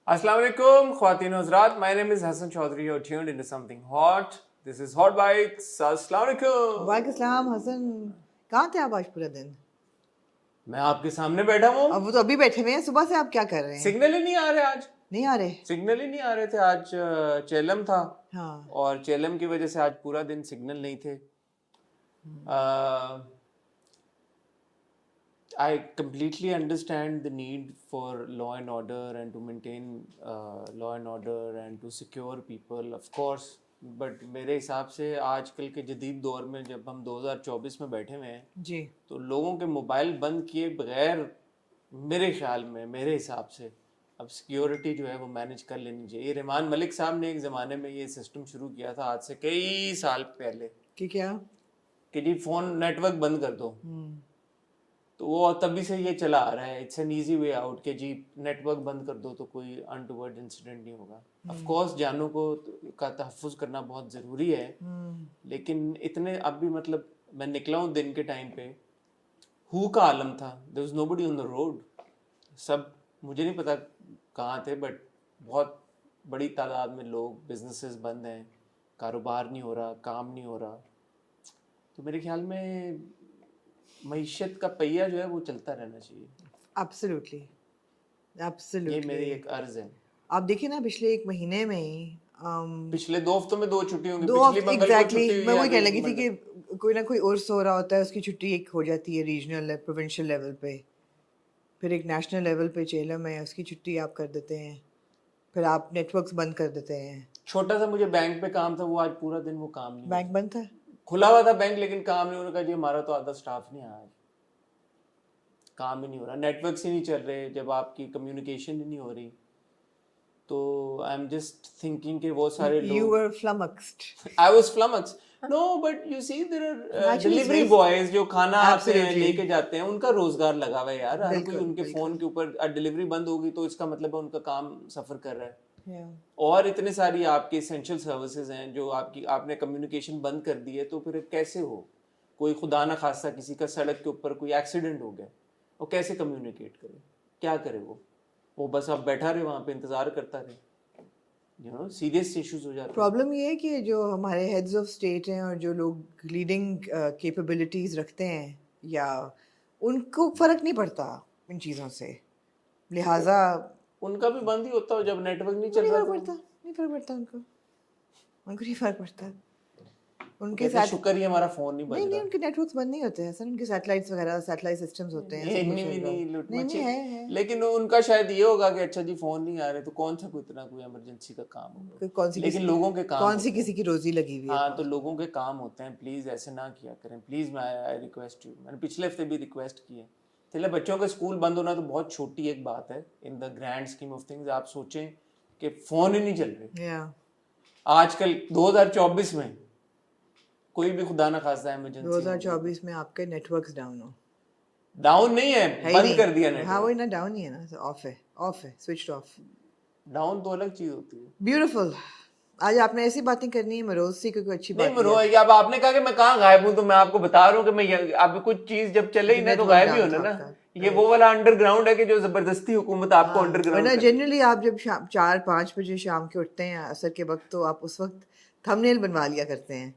Assalamu alaikum, Khwateen Hazrat. My name is Hassan Chaudhary. You're tuned into something hot. This is Hot Bites. Assalamu alaikum. वालेकुम हसन, कहाँ थे आप आज पूरा दिन? मैं आपके सामने बैठा हूँ. अब वो तो अभी बैठे हुए हैं, सुबह से आप क्या कर रहे हैं? सिग्नल ही नहीं आ रहे आज. नहीं आ रहे? सिग्नल ही नहीं आ रहे थे आज. चेलम था. हाँ. और चेलम की वजह से आज पूरा दिन सिग्नल नहीं थे. I completely understand the need for law and order and to maintain law and order and to secure people, of course. But मेरे हिसाब से आजकल के जदीद दौर में जब हम 2024 में बैठे हुए हैं जी, तो लोगों के मोबाइल बंद किए बगैर मेरे ख्याल में, मेरे हिसाब से अब सिक्योरिटी जो है वो मैनेज कर लेनी चाहिए. रहमान मलिक साहब ने एक ज़माने में ये सिस्टम शुरू किया था आज से कई साल पहले कि क्या? कि जी फ़ोन नेटवर्क बंद कर दो. तो वो तभी से ये चला आ रहा है. It's an easy way out कि जी नेटवर्क बंद कर दो तो कोई अनटुवर्ड इंसिडेंट नहीं होगा. ऑफ कोर्स जानों को का तहफ़्फ़ुज़ करना बहुत ज़रूरी है, लेकिन इतने अब भी मतलब मैं निकला हूँ दिन के टाइम पे, हु का आलम था. There was nobody on the road. सब मुझे नहीं पता कहाँ थे, बट बहुत बड़ी तादाद में लोग, बिजनेसेस बंद हैं, कारोबार नहीं हो रहा, काम नहीं हो रहा. तो मेरे ख्याल में मईशत का पहिया जो है वो चलता रहना चाहिए. एब्सोल्युटली, ये एब्सोल्युटली. मेरी एक अर्ज है. आप देखिए ना, पिछले एक महीने में ही पिछले 2 हफ्तों में 2 छुट्टी होंगी. दो पिछली मंगल को एग्जैक्टली छुट्टी हुई, मैं वही अभी कहने लगी थी मंडे. कि कोई ना कोई उर्स हो रहा होता है, उसकी छुट्टी एक हो जाती है रीजनल प्रोविंशियल लेवल पे, फिर एक नेशनल लेवल पे चेलम है, उसकी छुट्टी आप कर देते हैं, फिर आप नेटवर्क्स बंद कर देते हैं. छोटा सा मुझे बैंक पे काम था, वो आज पूरा दिन वो काम नहीं. बैंक बंद था. खुला हुआ था बैंक, लेकिन काम नहीं. उन्होंने कहा जी हमारा तो आधा स्टाफ नहीं आया आज, काम ही नहीं हो रहा, नेटवर्क ही नहीं चल रहे. जब आपकी कम्युनिकेशन ही नहीं हो रही तो आई एम जस्ट थिंकिंग कि वो सारे You लोग. were flummoxed. I was flummoxed. No, but you see, there are Naturally, delivery yes. boys जो खाना आपसे Absolutely. लेके जाते हैं, उनका रोजगार लगा हुआ है यार. हर कोई बिल्कुल, उनके फोन के ऊपर डिलीवरी बंद होगी तो इसका मतलब है उनका काम सफर कर रहा है. Yeah. और इतने सारी आपके एसेंशियल सर्विसेज हैं जो आपने कम्युनिकेशन बंद कर दी है, तो फिर कैसे हो? कोई खुदा ना खास्ता किसी का सड़क के ऊपर कोई एक्सीडेंट हो गया, वो कैसे कम्युनिकेट करे? क्या करे वो बस अब बैठा रहे वहां पे, इंतजार करता रहे. सीरियस इश्यूज हो जाते हैं. प्रॉब्लम ये है कि जो हमारे हेड्स ऑफ स्टेट हैं और जो लोग लीडिंग कैपेबिलिटीज रखते हैं, या उनको फर्क नहीं पड़ता इन चीज़ों से, लिहाजा उनका भी बंद ही होता हो जब नेटवर्क नहीं चल नहीं रहा. फर्क पड़ता, नहीं फर्क पड़ता उनको नहीं फर्क पड़ता. उनके कहते साथ शुक्र ही हमारा फोन नहीं बज नहीं, रहा. उनके नेटवर्क्स बंद नहीं होते हैं सर. उनके सैटेलाइट्स वगैरह, सैटेलाइट सिस्टम्स होते हैं, सब कुछ नहीं होगा. नहीं लूट नहीं मची. है. लेकिन उनका शायद ये होगा कि अच्छा जी फोन नहीं आ रहे तो कौन सा कोई इमरजेंसी का काम होगा. कौन सी लेकिन किसी लोगों के काम कौन सी होते हैं. किसी की रोजी लगी हुई है. हाँ, तो लोगों के काम होते हैं. प्लीज ऐसे ना किया करें प्लीज. मैं आई रिक्वेस्ट यू. मैंने पिछले हफ्ते भी रिक्वेस्ट की है. चले बच्चों के स्कूल बंद होना तो बहुत छोटी एक बात है in the grand scheme of things. आप सोचें कि फोन ही नहीं चल रहे या आजकल 2024 में. कोई भी खुदा ना खास्ता इमरजेंसी 2024 में आपके नेटवर्क्स डाउन हो. डाउन नहीं है, है ही बंद नहीं. कर दिया हाँ, नेटवर्क. वही ना, डाउन ही है ना, ऑफ है, स्विच्ड ऑफ. डाउन तो अलग चीज होती है. ब्यूटीफुल. आज आपने ऐसी बातें करनी है मरोज सी, क्योंकि अच्छी नहीं बात मरो, अब आपने कहा कि मैं कहाँ गायब हूँ, तो मैं आपको बता रहा हूँ कि मैं अब कुछ चीज जब चले ही ना तो गायब ही होना ना. ये वो वाला अंडरग्राउंड है कि जो जबरदस्ती हुकूमत आपको अंडरग्राउंड. वरना जनरली आप जब शाम 4-5 बजे शाम के उठते हैं असर के वक्त, तो आप उस वक्त थंबनेल बनवा लिया करते हैं,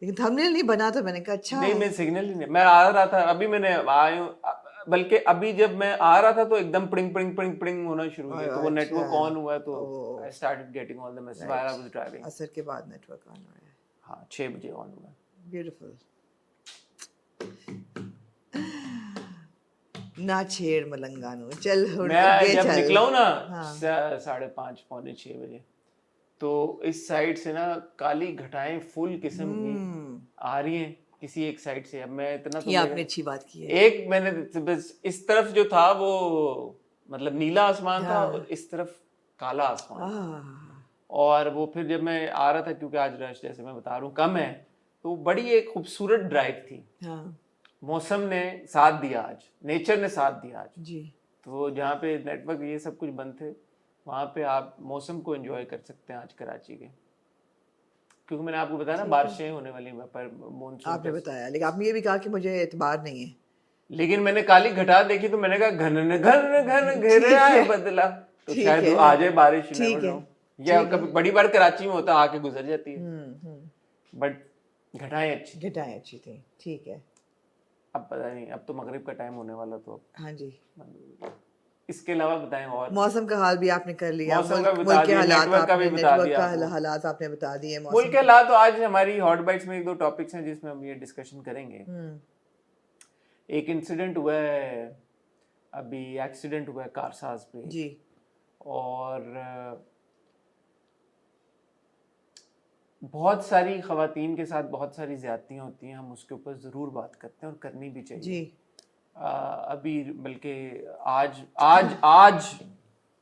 लेकिन थंबनेल नहीं बना. तो मैंने कहा अच्छा नहीं, मैं सिग्नल ही नहीं. मैं आ रहा था अभी, मैंने आया, बल्कि अभी जब मैं आ रहा था तो एकदम प्रिंग प्रिंग प्रिंग प्रिंग होना शुरू हो गया. तो वो नेटवर्क ऑन हुआ तो I started getting all the message while I was driving. असर के बाद नेटवर्क ऑन हुआ है. हाँ, 6 बजे ऑन हुआ. ब्यूटीफुल. ना छेड़ मलंगानू. चल मैं जब निकला हूँ ना 5:30 पौने 6 बजे, तो इस साइड से ना काली घटाएं फुल किस्म की आ रही हैं किसी एक साइड से. अब मैं इतना तो ये आपने अच्छी बात की है. एक मैंने बस इस तरफ जो था वो मतलब नीला आसमान था और इस तरफ काला आसमान. और वो फिर जब मैं आ रहा था, क्योंकि आज रश जैसे मैं बता रहा हूँ कम है, तो बड़ी एक खूबसूरत ड्राइव थी. मौसम ने साथ दिया आज, नेचर ने साथ दिया आज जी. तो जहाँ पे नेटवर्क ये सब कुछ बंद थे, वहाँ पे आप मौसम को एंजॉय कर सकते हैं आज कराची के. क्योंकि मैंने आपको बताया ना बारिशें होने वाली हैं पर मॉनसून. आपने बताया, लेकिन आपने ये भी कहा कि मुझे एतबार नहीं है. लेकिन मैंने काली घटा देखी तो मैंने कहा घन घन घन घिर आए बदला. तो ठीक शायद है। आ जाए बारिश, you ठीक never है, know। या ठीक है। कभी बड़ी बार कराची में होता, आके गुजर जाती है, हम्म। बट घटाएं अच्छी। घटाएं अच्छी थी, ठीक है। अब पता नहीं, अब तो मगरिब का टाइम होने वाला, तो हाँ जी। इसके अलावा बताएं और। मौसम का हाल भी आपने कर लिया, मौसम का मुल्क बता मुल्क के दिया, हालात नेटवर्क का भी आपने, बता नेटवर्क दिया का आपको। हालात आपने बता दिए, मुल्क मौसम के हालात तो आज हमारी हॉट बाइट्स में एक दो टॉपिक्स हैं जिसमें हम ये डिस्कशन करेंगे। एक इंसिडेंट हुआ है, अभी एक्सीडेंट हुआ है कारसाज पे, जी। और बहुत सारी खवातीन के साथ बहुत सारी ज्यादतियाँ होती हैं, हम उसके ऊपर ज़रूर बात करते हैं और करनी भी चाहिए जी। अभी बल्कि आज आज आज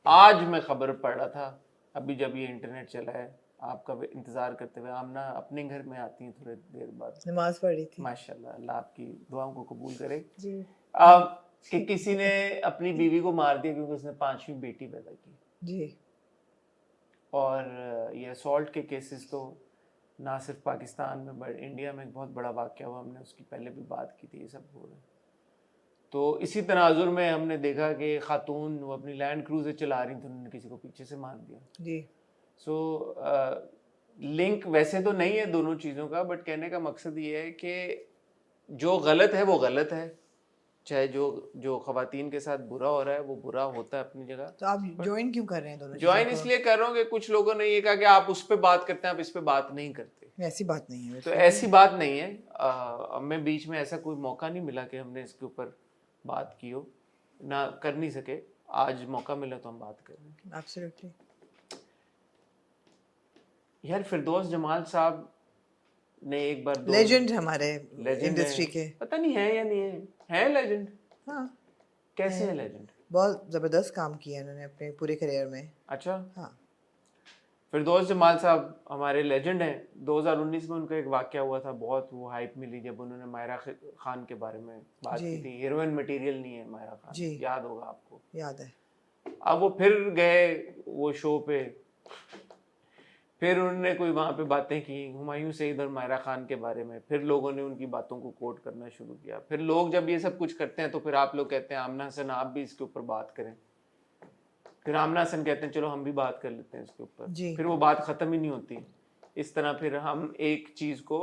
आज मैं खबर पढ़ रहा था, अभी जब ये इंटरनेट चला है, आपका इंतज़ार करते हुए आमना अपने घर में आती हैं थोड़ी देर बाद, नमाज पढ़ी थी। माशाल्लाह, अल्लाह आपकी दुआओं को कबूल करे। जी। कि किसी ने अपनी बीवी को मार दिया क्योंकि उसने 5वीं बेटी पैदा की। जी। और ये असॉल्ट के केसेस तो ना सिर्फ पाकिस्तान में बट इंडिया में एक बहुत बड़ा वाक़या हुआ, हमने उसकी पहले भी बात की थी, ये सब हो रहा है। तो इसी तनाजुर में हमने देखा कि खातून वो अपनी लैंड क्रूज़र चला रही थी, उन्होंने किसी को पीछे से मार दिया। जी। सो लिंक वैसे तो नहीं है दोनों चीज़ों का, बट कहने का मकसद ये है कि जो गलत है वो गलत है, चाहे जो खवातीन के साथ बुरा हो रहा है वो बुरा होता है अपनी जगह। तो आप ज्वाइन क्यों कर रहे हैं दोनों ज्वाइन चीज़ों को? इसलिए कर रहा हूँ कि कुछ लोगों ने ये कहा कि आप उस पर बात करते हैं, आप इस पे बात नहीं करते। ऐसी बात नहीं है तो वैसे। ऐसी बात नहीं है, हमें बीच में ऐसा कोई मौका नहीं मिला कि हमने इसके ऊपर बात की हो, ना कर नहीं सके, आज मौका मिला तो हम बात करें। एब्सोल्युटली। यार फिरदौस जमाल साहब ने एक बार लेजेंड हमारे लेजेंड इंडस्ट्री के। पता नहीं है या नहीं है लेजेंड। हाँ, कैसे है लेजेंड? बहुत ज़बरदस्त काम किया उन्होंने अपने पूरे करियर में। अच्छा, हाँ। फिरदौस जमाल साहब हमारे लेजेंड हैं। 2019 में उनका एक वाकया हुआ था, बहुत वो हाइप मिली जब उन्होंने मायरा खान के बारे में बात की थी। हीरोइन मटेरियल नहीं है मायरा खान, जी। याद होगा आपको। याद है। अब वो फिर गए वो शो पे, फिर उन्होंने कोई वहाँ पे बातें की हुमायूं सईद और मायरा खान के बारे में, फिर लोगों ने उनकी बातों को कोट करना शुरू किया। फिर लोग जब ये सब कुछ करते हैं तो फिर आप लोग कहते हैं आमना हसन आप भी इसके ऊपर बात करें, फिर आमना हसन कहते हैं चलो हम भी बात कर लेते हैं इसके ऊपर, फिर वो बात खत्म ही नहीं होती। इस तरह फिर हम एक चीज को,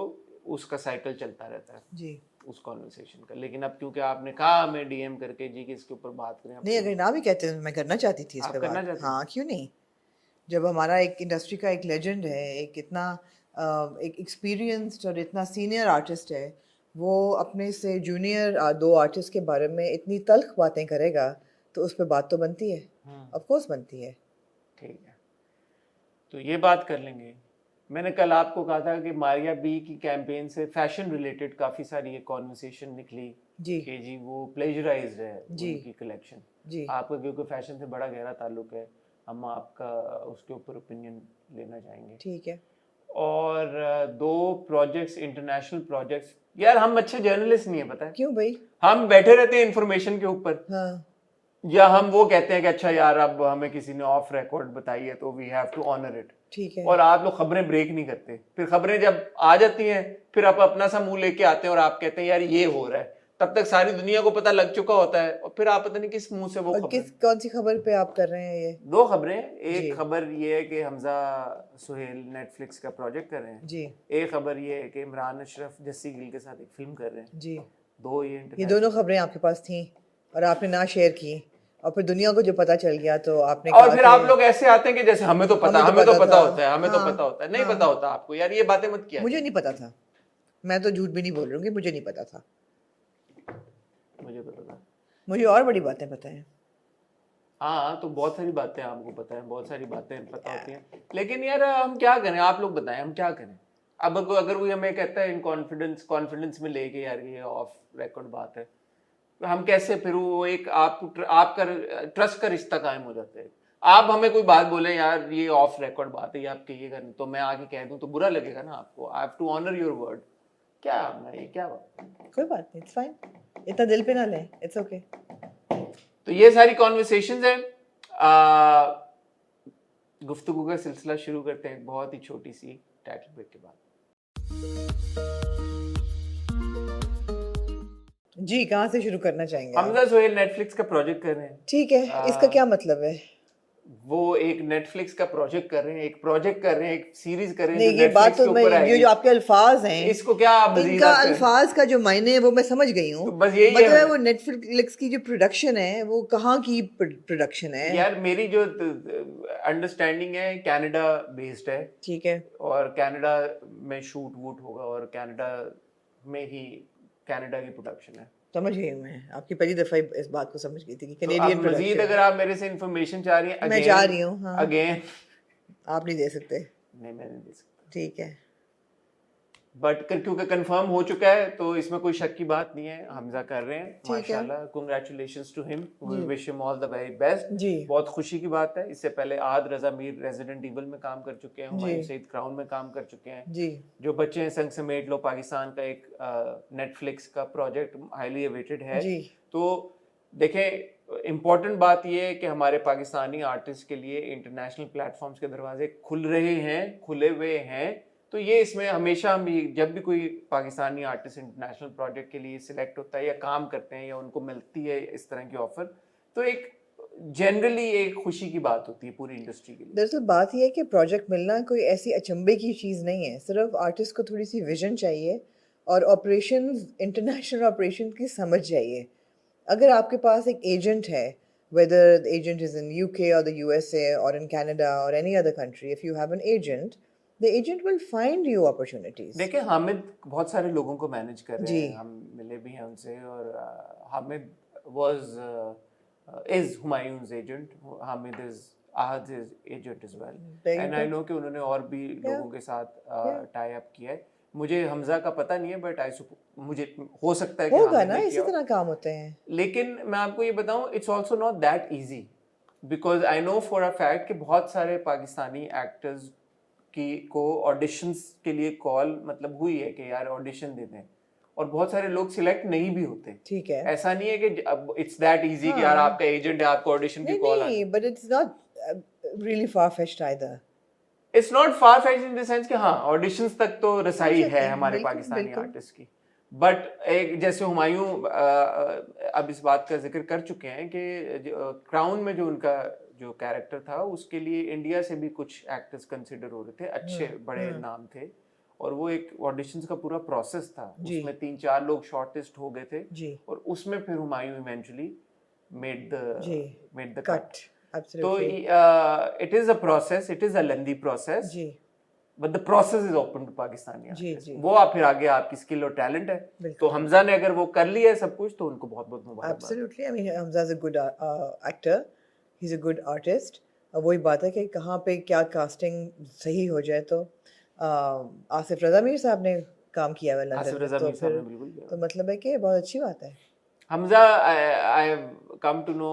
उसका साइकिल चलता रहता है जी, उस कॉन्वर्सेशन का। लेकिन अब क्योंकि आपने कहा हमें डीएम करके जी कि इसके ऊपर बात करें, नहीं अगर ना भी कहते मैं करना चाहती थी इस पे करना बात। चाहती? हाँ क्यों नहीं, जब हमारा एक इंडस्ट्री का एक लेजेंड है, एक इतना एक एक्सपीरियंस्ड और इतना सीनियर आर्टिस्ट है, वो अपने से जूनियर दो आर्टिस्ट के बारे में इतनी तल्ख बातें करेगा तो उस पर बात तो बनती है, ऑफ कोर्स बनती है। ठीक है, तो ये बात कर लेंगे। मैंने कल आपको कहा था कि मारिया बी की कैंपेन से फैशन रिलेटेड काफ़ी सारी ये कॉन्वर्सेशन निकली जी कि जी वो प्लेजराइज्ड है जी उनकी कलेक्शन। जी आपका क्योंकि फैशन से बड़ा गहरा ताल्लुक है, हम आपका उसके ऊपर ओपिनियन लेना चाहेंगे। ठीक है। और दो प्रोजेक्ट्स, इंटरनेशनल प्रोजेक्ट्स, यार हम अच्छे जर्नलिस्ट नहीं है, पता है क्यों भाई? हम बैठे रहते हैं इंफॉर्मेशन के ऊपर, हाँ या हम वो कहते हैं कि अच्छा यार अब हमें किसी ने ऑफ रिकॉर्ड बताई है तो we have to honour it. ठीक है। और आप लोग खबरें ब्रेक नहीं करते, फिर खबरें जब आ जाती हैं फिर आप अपना सा मुंह लेके आते हैं और आप कहते हैं यार ये हो रहा है, तब तक सारी दुनिया को पता लग चुका होता है और फिर आप पता नहीं किस मुंह से वो खबर। किस कौन सी खबर पे आप कर रहे हैं ये? दो खबरें, एक खबर ये है कि हमजा सुहेल नेटफ्लिक्स का प्रोजेक्ट कर रहे हैं जी, एक खबर ये है कि इमरान अशरफ जस्सी गिल के साथ एक फिल्म कर रहे हैं जी। दो। ये दोनों खबरें आपके पास थी और आपने ना शेयर की और फिर दुनिया को जो पता चल गया तो आपने और फिर आप लोग ऐसे आते हैं कि जैसे हमें तो पता, हमें तो पता होता है, हमें तो हाँ, पता होता है। नहीं हाँ, पता होता आपको, यार ये बातें मत किया। मुझे नहीं पता था, मैं तो झूठ भी नहीं बोल रही हूँ कि मुझे नहीं पता था, मुझे पता था। मुझे और बड़ी बातें पता है। हाँ तो बहुत सारी बातें आपको पता है, बहुत सारी बातें पता होती हैं, लेकिन यार हम क्या करें, आप लोग बताएं हम क्या करें। अब अगर कोई हमें कहता है इन कॉन्फिडेंस में लेके यार ये ऑफ रिकॉर्ड बात है, तो हम कैसे फिर वो एक आपका ट्रस्ट का रिश्ता कायम हो जाता है। आप हमें कोई बात बोले यार ये ऑफ रिकॉर्ड बात है, ये आपके ये करनी, तो मैं आके कह दूं तो बुरा लगेगा ना आपको। I have to honour your word. क्या मैं ये क्या बात? कोई बात नहीं, इट्स फाइन, इतना दिल पे ना लें, इट्स ओके। तो ये सारी कॉन्वर्सेशंस हैं। गुफ्तगू का सिलसिला शुरू करते हैं बहुत ही छोटी सी टाइटल ब्रेक के बाद। जी, कहाँ से शुरू करना चाहेंगे? हमजा सुहेल नेटफ्लिक्स का प्रोजेक्ट कर रहे हैं। ठीक है, इसका क्या मतलब है? वो एक नेटफ्लिक्स का प्रोजेक्ट कर रहे हैं, एक सीरीज कर रहे हैं नहीं, जो ये बात नेटफ्लिक्स तो के मैं ऊपर जो आएगी। जो आपके अल्फाज हैं, इसको क्या आप मजीद इनका आप करें? अल्फाज का जो मायने है वो मैं समझ गई हूँ। तो बस यही मतलब है वो नेटफ्लिक्स की जो प्रोडक्शन है वो कहाँ की प्रोडक्शन है? यार। मेरी जो अंडरस्टैंडिंग है कनाडा बेस्ड है, ठीक है, और कनाडा में शूट वूट होगा, और कनाडा में ही कनाडा की प्रोडक्शन है। समझ गई हूँ। मैं आपकी पहली दफा इस बात को समझ गई थी कि तो अब कैनेडियन मजीद प्रोडक्शन अगर है। आप मेरे से इंफॉर्मेशन चाह रही हैं, मैं चाह रही हूँ, हाँ। अगेन आप नहीं दे सकते, नहीं, मैं नहीं दे सकता। ठीक है। बट क्योंकि कंफर्म हो चुका है तो इसमें कोई शक की बात नहीं है, हमजा कर रहे हैं ठीक है माशाल्लाह। कांग्रेचुलेशंस टू हिम, वी जी wish him all the very best. जी बहुत खुशी की बात है। इससे पहले आद रजा मीर रेजिडेंट इवल में काम कर चुके हैं, जी हुमायूं सईद क्राउन में काम कर चुके हैं। जी जो बच्चे हैं संग समेट लो पाकिस्तान का एक नेटफ्लिक्स का प्रोजेक्ट हाईली अवेटेड है। जी तो देखें, इम्पोर्टेंट बात यह है कि हमारे पाकिस्तानी आर्टिस्ट के लिए इंटरनेशनल प्लेटफॉर्म्स के दरवाजे खुल रहे हैं, खुले हुए हैं। तो ये इसमें हमेशा हम जब भी कोई पाकिस्तानी आर्टिस्ट इंटरनेशनल प्रोजेक्ट के लिए सिलेक्ट होता है या काम करते हैं या उनको मिलती है इस तरह की ऑफर, तो एक जनरली एक खुशी की बात होती है पूरी इंडस्ट्री के लिए। दरअसल बात यह है कि प्रोजेक्ट मिलना कोई ऐसी अचंभे की चीज़ नहीं है। सिर्फ आर्टिस्ट को थोड़ी सी विजन चाहिए और ऑपरेशंस, इंटरनेशनल ऑपरेशन की समझ चाहिए। अगर आपके पास एक एजेंट है, whether the agent is in UK or the USA or in Canada or any other country, if you have an agent, the agent will find you opportunities. देखिए, हामिद बहुत सारे लोगों को मैनेज कर रहे जी हैं, हम मिले भी हैं उनसे। और Hamid was is Humayun's agent, Hamid is Ahad agent as well, Very and I good. Know कि उन्होंने और भी Yeah, लोगों के साथ yeah. टाई अप किया है। मुझे हमजा का पता नहीं है, बट मुझे हो सकता है कि होगा हामिद ना, ने इसी किया हो। तरह काम होते हैं। लेकिन मैं आपको ये बताऊं, it's also not that easy, because I know for a fact कि बहुत सारे पाकिस्तानी एक्टर्स की को ऑडिशंस के लिए कॉल मतलब हुई है कि यार ऑडिशन दे दें, और बहुत सारे लोग सिलेक्ट नहीं भी होते। ठीक है, ऐसा नहीं है कि अब इट्स दैट इजी कि यार हाँ। आपका एजेंट है, आपको ऑडिशन की नहीं कॉल आ नहीं, जाए। but it's not really far-fetched either. It's not far fetched in the sense कि हाँ, ऑडिशंस तक तो हो रसाई जाते है हैं, हमारे बिल्कुल पाकिस्तानी बिल्कुल। आर्टिस्ट की। बट एक जैसे हुमायूं अब इस बात का जिक्र कर चुके हैं कि क्राउन में जो उनका जो कैरेक्टर था उसके लिए इंडिया से भी कुछ एक्टर्स कंसिडर हो रहे थे, अच्छे बड़े नाम थे, और वो एक ऑडिशंस का पूरा प्रोसेस था। जी उसमें 3-4 लोग शॉर्टलिस्ट हो गए थे, जी और उसमें फिर हुमायूं इवेंचुअली मेड जी द कट, कट। तो absolutely. It is a process, it is a lengthy process, जी but the process is open to Pakistani जी आर्टिस्ट। जी वो आप फिर आगे आपकी स्किल और टैलेंट है। तो बिल्कुल। हमजा ने अगर वो कर लिया है सब कुछ, तो उनको बहुत बहुत मुबारकबाद। Absolutely. I mean, Hamza's a good actor. He's a good artist. अब वही बात है कि कहाँ पे क्या कास्टिंग सही हो जाए। तो आसिफ रज़ा मीर साहब ने काम किया हुआ आसिफ लंदन में, रजा तो मीर साहब फिर ने बिल्कुल किया। तो मतलब है कि बहुत अच्छी बात है। Hamza, I have come to know,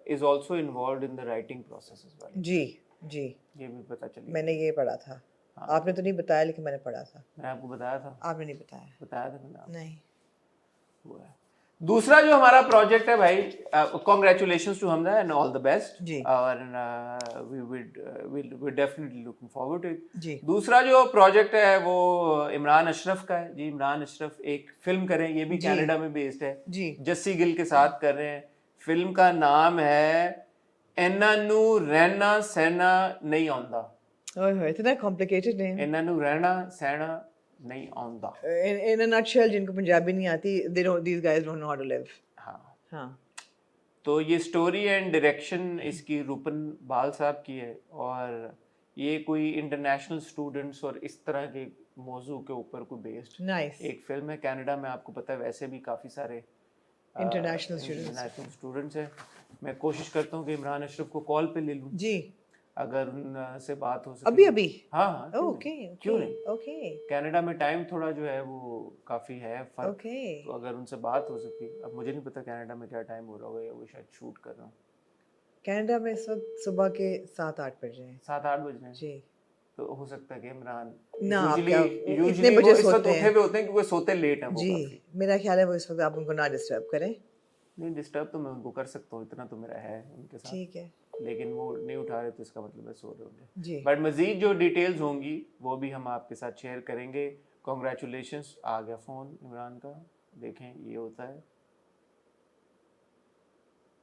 is also involved in the writing process as well. जी जी, ये भी पता चली। मैंने ये पढ़ा था। हाँ, आपने तो नहीं बताया, लेकिन मैंने पढ़ा था। मैंने आपको बताया था, आपने नहीं बताया। मैंने आपको। नहीं। हुआ है। दूसरा जो हमारा प्रोजेक्ट है भाई, congratulations to Hamza and all the best, जी और we definitely looking forward to it. जी दूसरा जो प्रोजेक्ट है वो इमरान अशरफ का है जी। इमरान अशरफ एक फिल्म कर रहे हैं, ये भी जी कनाडा में बेस्ड है, जी जस्सी गिल के साथ कर रहे हैं। फिल्म का नाम है एना नू रहना सहना नहीं आंदा। ओए इतना कॉम्प्लिकेटेड नेम। एना नू रहना सहना नहीं आंदा। in a nutshell, जिनको पंजाबी नहीं आती, these guys don't know how to live. हाँ, हाँ तो ये स्टोरी एंड डायरेक्शन इसकी रूपन बाल साहब की है, और ये कोई इंटरनेशनल स्टूडेंट्स और इस तरह के मौजू के ऊपर कोई बेस्ड नाइस। एक फिल्म है। कनाडा में आपको पता है वैसे भी काफ़ी सारे इंटरनेशनल स्टूडेंट्स हैं। मैं कोशिश करता हूँ कि इमरान अशरफ को कॉल पे ले लूँ, जी अगर उनसे बात हो सके। अभी अभी हाँ हाँ, ओके क्यों नहीं। ओके कनाडा में टाइम थोड़ा जो है वो काफ़ी है फर्क, ओके। तो अगर उनसे बात हो सकती। अब मुझे नहीं पता कनाडा में क्या टाइम हो रहा होगा, या वो शायद शूट कर रहा हूँ। कनाडा में इस वक्त सुबह के 7-8 बज रहे हैं। 7-8 बज रहे हैं, जी तो हो सकता है कि इमरान ना, आप यूजुअली क्या इतने यूजुअली बजे वो इस वक्त सोते उठे हैं? हुए होते हैं, क्योंकि सोते लेट हैं वो जी काफ़ी। मेरा ख्याल है वो इस वक्त आप उनको ना डिस्टर्ब करें। नहीं, डिस्टर्ब तो मैं उनको कर सकता हूँ, इतना तो मेरा है उनके साथ, ठीक है लेकिन वो नहीं उठा रहे तो इसका मतलब है सो रहे होंगे। जी बट मजीद जो डिटेल्स होंगी वो भी हम आपके साथ शेयर करेंगे। कॉन्ग्रेचुलेशंस। आ गया फ़ोन इमरान का, देखें ये होता है।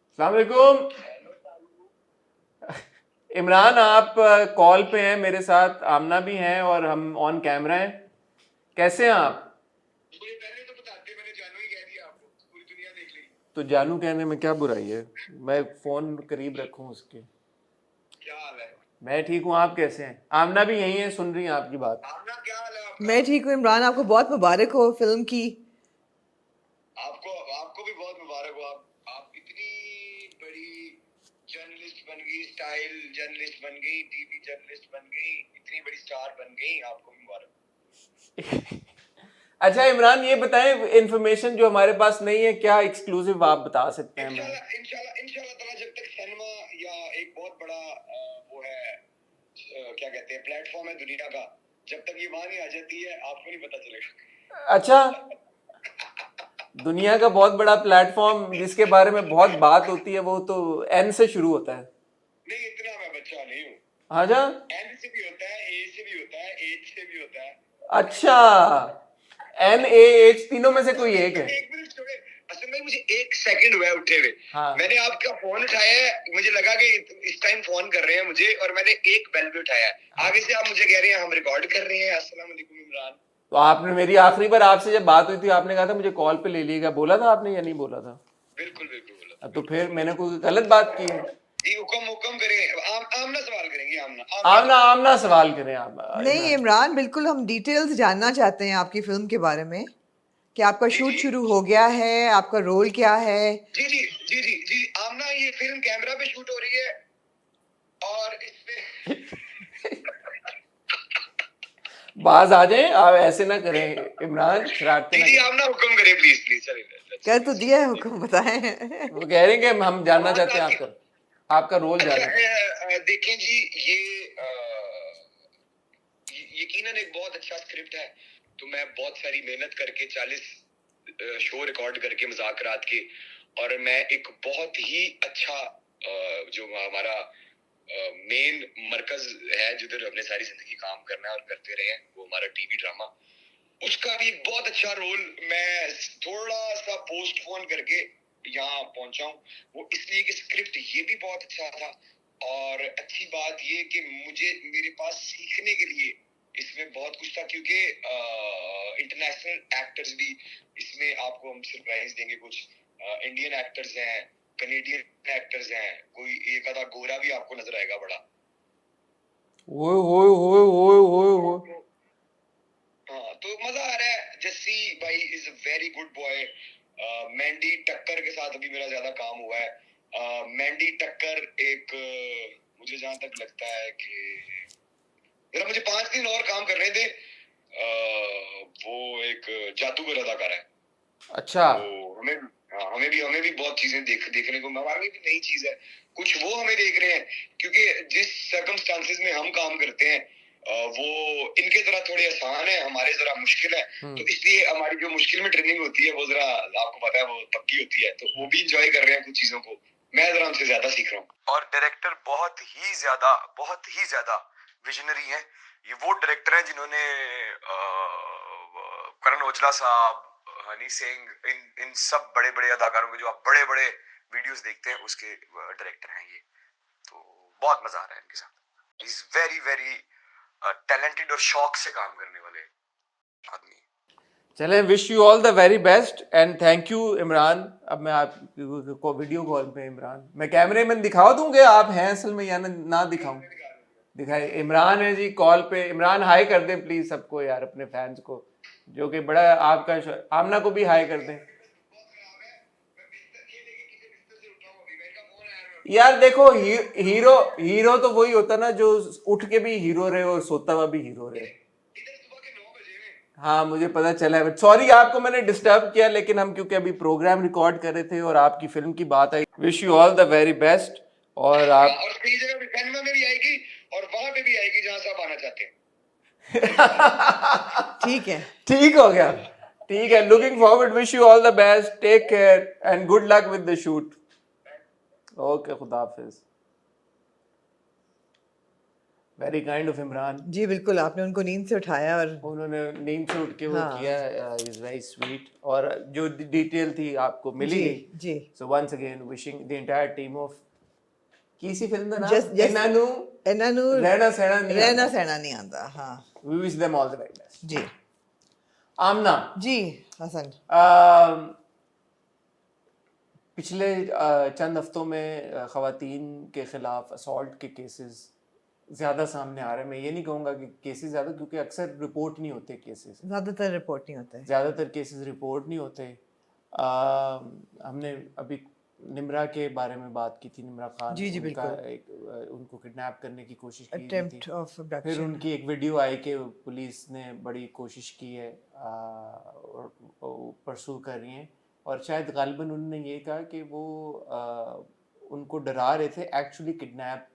अस्सलाम वालेकुम। इमरान आप कॉल पे हैं मेरे साथ, आमना भी हैं और हम ऑन कैमरा हैं। कैसे हैं आप? मुझे पहले तो बताते, मैंने जानू ही कह दिया आपको, पूरी दुनिया देख ली। तो जानू कहने में क्या बुराई है? मैं फोन करीब रखूं उसके। क्या हाल है? मैं ठीक हूँ, आप कैसे हैं? आमना भी यही है, सुन रही हैं आपकी बात। आमना क्या हाल है आपका? मैं ठीक हूँ इमरान, आपको बहुत मुबारक हो फिल्म की। आपको आपको भी बहुत मुबारक हो। आप इतनी बड़ी जर्नलिस्ट बन गई, स्टाइल जर्नलिस्ट बन गई, टीवी जर्नलिस्ट बन गई, इतनी बड़ी स्टार बन गई, आपको भी मुबारक। अच्छा इमरान, ये बताएं, इंफॉर्मेशन जो हमारे पास नहीं है, क्या एक्सक्लूसिव आप बता सकते हैं? मैं इंशाल्लाह इंशाल्लाह इंशाल्लाह ताला जब तक सिनेमा या एक बहुत बड़ा वो है, क्या कहते हैं, प्लेटफॉर्म है दुनिया का, जब तक ये वहां नहीं आ जाती है आपको नहीं पता चलेगा। अच्छा, दुनिया का बहुत बड़ा प्लेटफॉर्म जिसके बारे में बहुत बात होती है वो तो एन से शुरू होता है। नहीं, इतना मैं बच्चा नहीं हूँ। हाँ जा। एन से भी होता है, ए से भी होता है, एच से भी होता है। अच्छा, एन ए एच तीनों में से कोई एक है? एक मिनट छोड़े, असल में मुझे 1 सेकंड हुआ है उठे हुए। हाँ। मैंने आपका फोन उठाया है, मुझे लगा कि इस टाइम फोन कर रहे हैं मुझे, और मैंने एक बेल भी उठाया है। आगे से आप मुझे कह रहे हैं हम रिकॉर्ड कर रहे हैं। अस्सलाम वालेकुम इमरान। तो आपने, मेरी आखिरी बार आपसे जब बात हुई थी आपने कहा था मुझे कॉल पे ले लीजिएगा, बोला था आपने या नहीं बोला था? बिल्कुल बिल्कुल बोला। अब तो फिर मैंने कोई गलत बात की है? जी हुक्म करें। आमना सवाल करेंगे, आमना आमना आमना सवाल करें आप। नहीं इमरान, बिल्कुल हम डिटेल्स जानना चाहते हैं आपकी फिल्म के बारे में, कि आपका जी, शूट जी। शुरू हो गया है, आपका रोल क्या है। जी जी जी जी जी आमना, ये फिल्म कैमरा पे शूट हो रही है और इस पे बाज आ जाए, आप ऐसे ना करें इमरान, शरारतें जी ना जी करें। आमना हुक्म करें, प्लीज प्लीज चलिए। कर तो दिया है हुक्म, बताएं। वो कह रहे हैं कि हम जानना चाहते हैं आपका रोल जानना चाहते हैं। देखें जी, ये यकीनन एक बहुत अच्छा स्क्रिप्ट है। तो मैं बहुत सारी मेहनत करके 40 शो रिकॉर्ड करके मुज़ाकरात के, और मैं एक बहुत ही अच्छा जो हमारा मेन मरकज है जिधर हमने सारी जिंदगी काम करना है और करते रहे हैं, वो हमारा टीवी ड्रामा, उसका भी एक बहुत अच्छा रोल मैं थोड़ा सा पोस्टपोन करके यहाँ पहुंचा हूँ। वो इसलिए कि स्क्रिप्ट ये भी बहुत अच्छा था, और अच्छी बात ये कि मुझे मेरे पास सीखने के लिए इसमें बहुत कुछ था, क्योंकि इंटरनेशनल एक्टर्स भी इसमें आपको हम सरप्राइज देंगे। कुछ इंडियन एक्टर्स हैं, कनेडियन एक्टर्स हैं, कोई एक आधा गोरा भी आपको नजर आएगा बड़ा। ओए होए होए होए होए होए। हाँ, तो मजा आ रहा है। जस्सी भाई is a very good boy. Mandy Takhar के साथ अभी मेरा ज्यादा काम हुआ है। मैंडी टक्कर एक मुझे जहां तक लगता है कि जरा मुझे 5 दिन और काम करने दे। वो एक जादूगर अदाकार है। अच्छा, तो हमें भी बहुत चीजें देखने को, हमारे लिए भी नई चीज है। कुछ वो हमें देख रहे हैं, क्योंकि जिस सर्कमस्टांसेस में हम काम करते हैं वो इनके जरा थोड़े आसान है, हमारे जरा मुश्किल है। तो इसलिए हमारी जो मुश्किल में ट्रेनिंग होती है वो जरा आपको पता है वो पक्की होती है, तो वो भी इंजॉय कर रहे हैं कुछ चीजों को। मैं जरा उनसे ज्यादा सीख रहा हूँ। और डायरेक्टर बहुत ही ज्यादा विजनरी है। ये वो डायरेक्टर हैं जिन्होंने करण औजला साहब, हनी सिंह, इन सब बड़े बड़े अदाकारों के जो आप बड़े बड़े वीडियोस देखते हैं उसके डायरेक्टर हैं ये। तो बहुत मजा आ रहा है इनके साथ। इज वेरी वेरी टैलेंटेड और शौक से काम करने वाले आदमी। चलें, wish you all the very best and thank you Imran. अब मैं आपको वीडियो कॉल पे, इमरान मैं कैमरे में दिखा दूंगे आप हैं असल में या ना दिखाऊं? दिखाए, इमरान है जी कॉल पे। इमरान हाई कर दें प्लीज सबको यार, अपने फैंस को, जो कि बड़ा आपका आमना को भी हाई कर दें यार। देखो हीरो तो वही होता ना जो उठ के भी हीरो रहे और सोता हुआ भी हीरो रहे। हाँ मुझे पता चला है, सॉरी आपको मैंने डिस्टर्ब किया, लेकिन हम क्योंकि अभी प्रोग्राम रिकॉर्ड कर रहे थे और आपकी फिल्म की बात आई। Wish you all the very best. और आप और कई जगह भी सिनेमा में भी आएगी और वहां पे भी आएगी जहां से आप आना चाहते हैं। ठीक है, ठीक हो गया, ठीक है। Looking forward, wish you all the best, take care and good luck with the shoot. Okay, खुदा हाफिज। Very kind of Imran. जी बिल्कुल, आपने उनको नींद से उठाया और उन्होंने नींद से उठ के वो हाँ। किया, इज वेरी स्वीट। और जो डिटेल थी आपको मिली जी गई। जी so once again wishing the entire team of किसी फिल्म ਦਾ ਨਾਮ Just- ਇਹਨਾਂ ਨੂੰ ਰਹਿਣਾ ਸਹਿਣਾ ਨਹੀਂ ਰਹਿਣਾ ਸਹਿਣਾ ਨਹੀਂ ਆਉਂਦਾ ਹਾਂ we wish them all the very best जी आमना जी हसन पिछले चंद हफ्तों में ख़वातीन के ख़िलाफ़ असॉल्ट के केसेस ज़्यादा सामने आ रहे हैं मैं ये नहीं कहूँगा कि केसेस ज़्यादा क्योंकि अक्सर रिपोर्ट नहीं होते केसेस ज़्यादातर रिपोर्ट नहीं होता है ज़्यादातर केसेस रिपोर्ट नहीं होते हमने अभी निम्रा के बारे में बात की थी निम्रा खान जी, जी, उनका बिल्कुल। उनको किडनैप करने की कोशिश की गई अटेम्प्ट थी ऑफ फिर अबडक्शन उनकी एक वीडियो आई कि पुलिस ने बड़ी कोशिश की है और परसू कर रही हैं और शायद गालिबन उन्होंने ये कहा कि वो उनको डरा रहे थे एक्चुअली किडनैप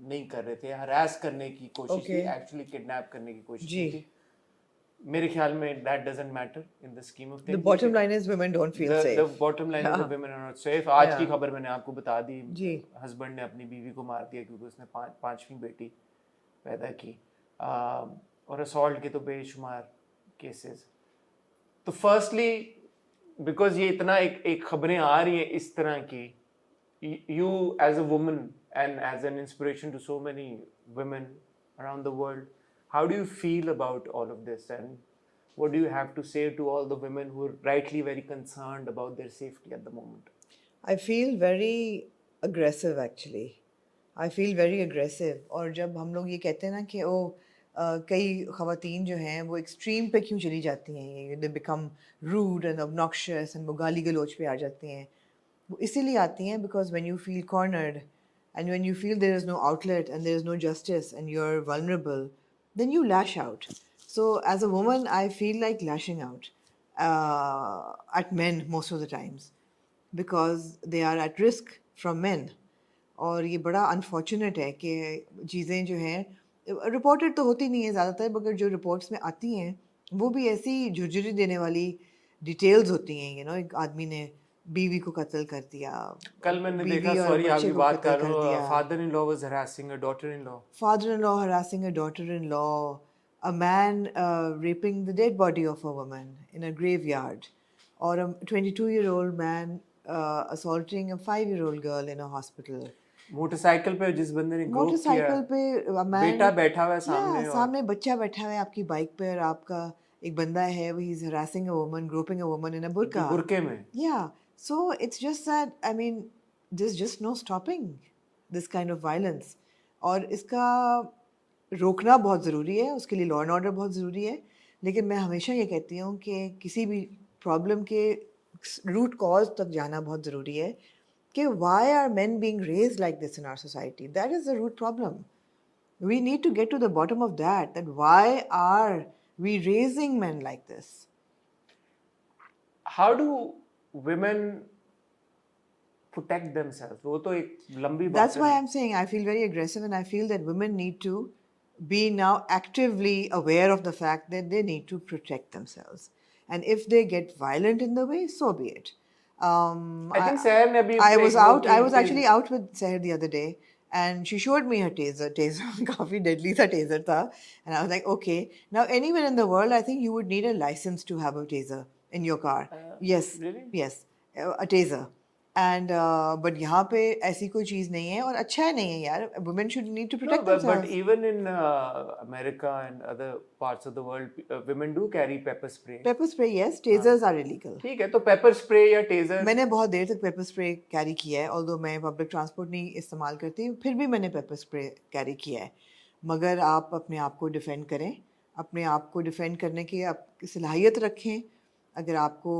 नहीं कर रहे थे हरास करने की कोशिश की Okay. एक्चुअली किडनैप करने की कोशिश जी। की थी मेरे ख्याल में that doesn't matter in the scheme of the bottom line is women don't feel the safe bottom line is Yeah. that women are not safe आज की Yeah. खबर मैंने आपको बता दी जी। हस्बैंड ने अपनी बीवी को मार दिया क्योंकि उसने पांचवी बेटी पैदा की और असॉल्ट के तो बेशुमार केसेस तो फर्स्टली बिकॉज ये इतना एक खबरें आ रही हैं इस तरह की you as a woman and as an inspiration to so many women around the world how do you feel about all of this and what do you have to say to all the women who are rightly very concerned about their safety at the moment I feel very aggressive actually I feel very aggressive और जब हम लोग ये कहते हैं ना कि कई ख़वातीन जो हैं वो एक्सट्रीम पे क्यों चली जाती हैं they become rude and obnoxious and वो गाली गलोच पे आ जाती हैं वो इसीलिए आती हैं because when you feel cornered and when you feel there is no outlet and there is no justice and you're vulnerable then you lash out so as a woman I feel like lashing out at men most of the times because they are at risk from men और ये बड़ा unfortunate है कि चीज़ें जो हैं reported तो होती नहीं है ज़्यादातर मगर जो रिपोर्ट्स में आती हैं वो भी ऐसी झुरझुरी देने वाली डिटेल्स होती हैं एक आदमी ने बीवी को कत्ल कर दिया कल मैंने बीवी देखा और सॉरी बच्चे आपकी को बात कत्ल कर रहा हूँ दिया। Father in law was harassing a daughter in law Father-in-law harassing a daughter-in-law, a man raping the dead body of a woman in a graveyard, or a 22-year-old man assaulting a 5-year-old girl in a hospital. Motorcycle पे जिस बंदे ने grope किया motorcycle पे a man, बेटा बैठा हुआ है सामने yeah, और सामने बच्चा बैठा हुआ है आपकी बाइक पे और आपका एक बंदा है he is harassing a woman, groping a woman in a burqa. बुरके में Yeah, so it's just that I mean there's just no stopping this kind of violence और इसका रोकना बहुत ज़रूरी है उसके लिए लॉ एंड ऑर्डर बहुत ज़रूरी है लेकिन मैं हमेशा ये कहती हूँ कि किसी भी प्रॉब्लम के रूट कॉज तक जाना बहुत ज़रूरी है कि why are men being raised like this in our society that is the root problem we need to get to the bottom of that why are we raising men like this how do women protect themselves वो तो एक लंबी बात That's why I'm saying I feel very aggressive and I feel that women need to be now actively aware of the fact that they need to protect themselves. And if they get violent in the way, so be it. I think Seher ने अभी I was एक वो out. I की was कि- actually out with Seher the other day, and she showed me her taser. Taser, काफी deadly सा taser था, and I was like, okay. Now, anywhere in the world, I think you would need a license to have a taser in your car. Yes, really? yes, a taser. And but यहाँ पे ऐसी कोई चीज़ नहीं है और अच्छा नहीं है यार. Women should need to No, protect but themselves. even in America and other parts of the world, women do carry pepper spray. Pepper spray, yes. Tasers are illegal. ठीक है तो पेपर स्प्रे या टेजर मैंने बहुत देर तक paper spray carry किया है although मैं पब्लिक ट्रांसपोर्ट नहीं इस्तेमाल करती फिर भी मैंने पेपर स्प्रे कैरी किया है मगर आप अपने आप को डिफेंड करें अपने आप को डिफेंड करने की आप सलाहियत रखें अगर आपको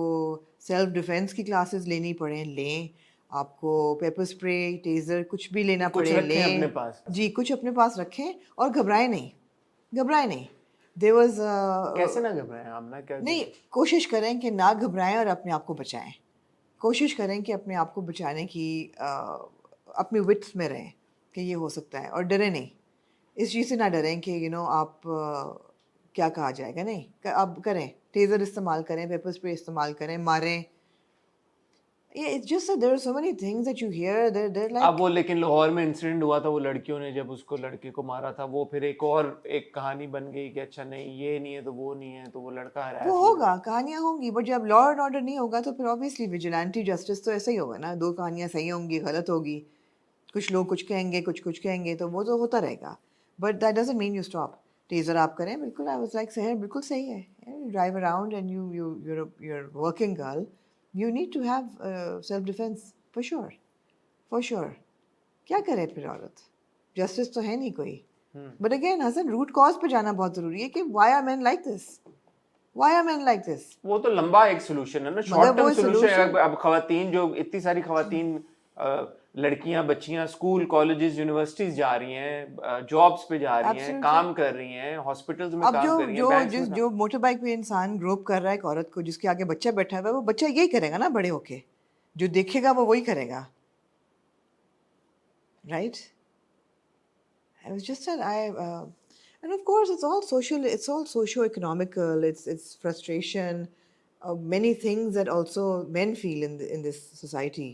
सेल्फ डिफेंस की क्लासेस लेनी पड़े लें आपको पेपर स्प्रे टेज़र कुछ भी लेना कुछ पड़े रखें लें अपने पास। जी कुछ अपने पास रखें और घबराएं नहीं देयर वाज कैसे ना घबराएं आप ना क्या नहीं कोशिश करें कि ना घबराएं और अपने आप को बचाएं कोशिश करें कि अपने आप को बचाने की अपनी विट्स में रहें कि ये हो सकता है और डरें नहीं इस चीज़ से ना डरें कि आप क्या कहा जाएगा नहीं आप करें टेज़र इस्तेमाल करें पेपर स्प्रे इस्तेमाल करें मारें it's just that there are so many things that you hear they're like अब वो लेकिन लाहौर में इंसिडेंट हुआ था वो लड़कियों ने जब उसको लड़के को मारा था वो फिर एक कहानी बन गई कि अच्छा नहीं ये नहीं है तो वो नहीं है तो वो लड़का हरास वो होगा कहानियां होंगी बट जब लॉ एंड ऑर्डर नहीं होगा तो फिर ऑब्वियसली विजिलेंटी जस्टिस तो ऐसा ही होगा ना दो कहानियां सही होंगी गलत होगी कुछ लोग कुछ कहेंगे, कुछ कहेंगे, तो वो तो होता रहेगा, but that doesn't mean you stop. Taser आप करें, बिल्कुल, आई वाज लाइक सहर बिल्कुल सही है, you drive around and you're working girl, you need to have self defence for sure. क्या करे फिर औरत, जस्टिस तो है नहीं कोई। But again Hasan, root cause पे जाना बहुत जरूरी है कि why are men like this, why are men like this. वो तो लंबा एक सोल्यूशन है ना, शॉर्ट मतलब वो टर्म सोल्यूशन है। solution- अब खवातीन जो इतनी सारी खवातीन लड़कियां बच्चियां स्कूल कॉलेजेस यूनिवर्सिटीज जा रही हैं, जॉब्स पे जा रही हैं, Absolutely. काम कर रही हैं, हॉस्पिटल्स में अब काम जो कर रही हैं, जो बैंक्स जिस में जो मोटर बाइक पे इंसान ग्रोप कर रहा है एक औरत को, जिसके आगे बच्चा बैठा हुआ है, वो बच्चा यही करेगा ना बड़े होके, जो देखेगा वो वही करेगा, right? I was just said and of course it's all social, it's all socio-economical, it's frustration of many things that also men feel in this society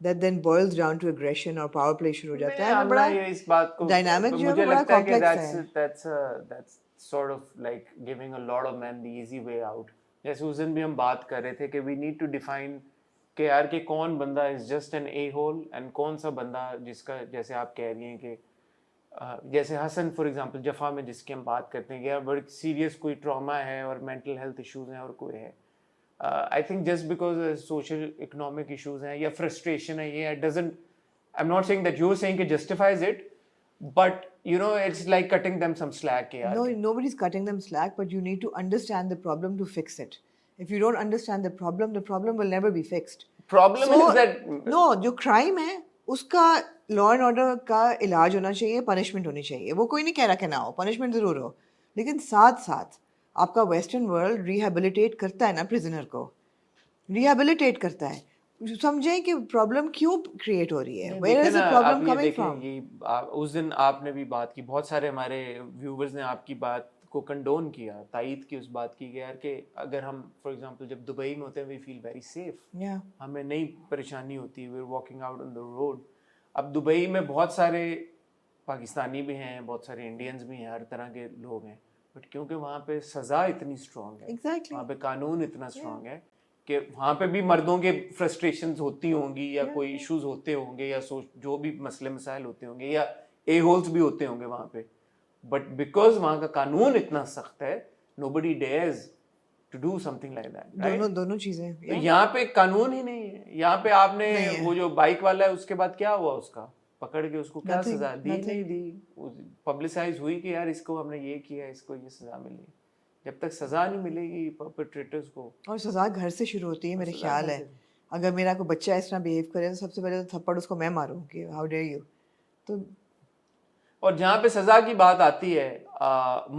that then boils down to aggression और power play शुरू हो जाता है। मैं वो बड़ा ये इस बात को dynamic जो है मुझे वो बड़ा लगता है कि complex है। that's sort of like giving a lot of men the easy way out। जैसे उस दिन भी हम बात कर रहे थे कि we need to define कि यार कि कौन बंदा is just an a-hole and कौन सा बंदा जिसका, जैसे आप कह रही हैं कि जैसे हसन फॉर एग्जांपल जफ़ा में जिसकी हम बात करते हैं कि यार बड़ी सीरियस कोई ट्रॉमा है और मेंटल हेल्थ इश्यूज हैं और कोई है, I think just because social economic issues हैं या फ्रस्ट्रेशन है, ये doesn't, I am not saying that you are saying कि justifies it, but you know it's like cutting them some slack यार। No, nobody's cutting them slack, but you need to understand the problem to fix it. If you don't understand the problem will never be fixed. Problem is that no, जो crime है उसका law and order का इलाज होना चाहिए, punishment होनी चाहिए। वो कोई नहीं कह रहा कि ना हो, पनिशमेंट ज़रूर हो, लेकिन साथ साथ आपका वेस्टर्न वर्ल्ड रिहेबिलिटेट करता है ना प्रिजनर को, रिहेबिलिटेट करता है। समझें कि प्रॉब्लम क्यों क्रिएट हो रही है, where is the problem coming from. उस दिन आपने भी बात की, बहुत सारे हमारे व्यूवर्स ने आपकी बात को कंडोन किया, तायीद की उस बात की कि यार कि अगर हम फॉर एग्जांपल जब दुबई में होते हैं वी फील वेरी सेफ, हमें नई परेशानी होती है, we are walking out on the road. अब दुबई में बहुत सारे पाकिस्तानी भी हैं, बहुत सारे इंडियंस भी हैं, हर तरह के लोग हैं, बट क्योंकि वहाँ पे सज़ा इतनी स्ट्रॉन्ग है, Exactly. वहाँ पे कानून इतना स्ट्रॉन्ग है कि वहाँ पे भी मर्दों के फ्रस्ट्रेशंस होती होंगी या कोई इश्यूज होते होंगे या जो भी मसले मसाइल होते होंगे या ए होल्स भी होते होंगे वहाँ पे, बट बिकॉज वहाँ का कानून इतना सख्त है, nobody dares to do something like that, right? दोनों चीजें। तो यहाँ पे कानून ही नहीं है। यहाँ पे आपने वो जो बाइक वाला है उसके बाद क्या हुआ, उसका पकड़ के उसको क्या सजा दी? नहीं दी, पब्लिसाइज हुई कि यार इसको हमने ये किया, इसको ये सजा मिली। जब तक सजा नहीं मिलेगी परपेट्रेटर्स को, और सजा घर से शुरू होती है मेरे ख्याल है। अगर मेरा कोई बच्चा इस तरह बिहेव करे तो सबसे पहले तो थप्पड़ उसको मैं मारूं कि हाउ डेयर यू। तो और जहाँ पे सजा की बात आती है,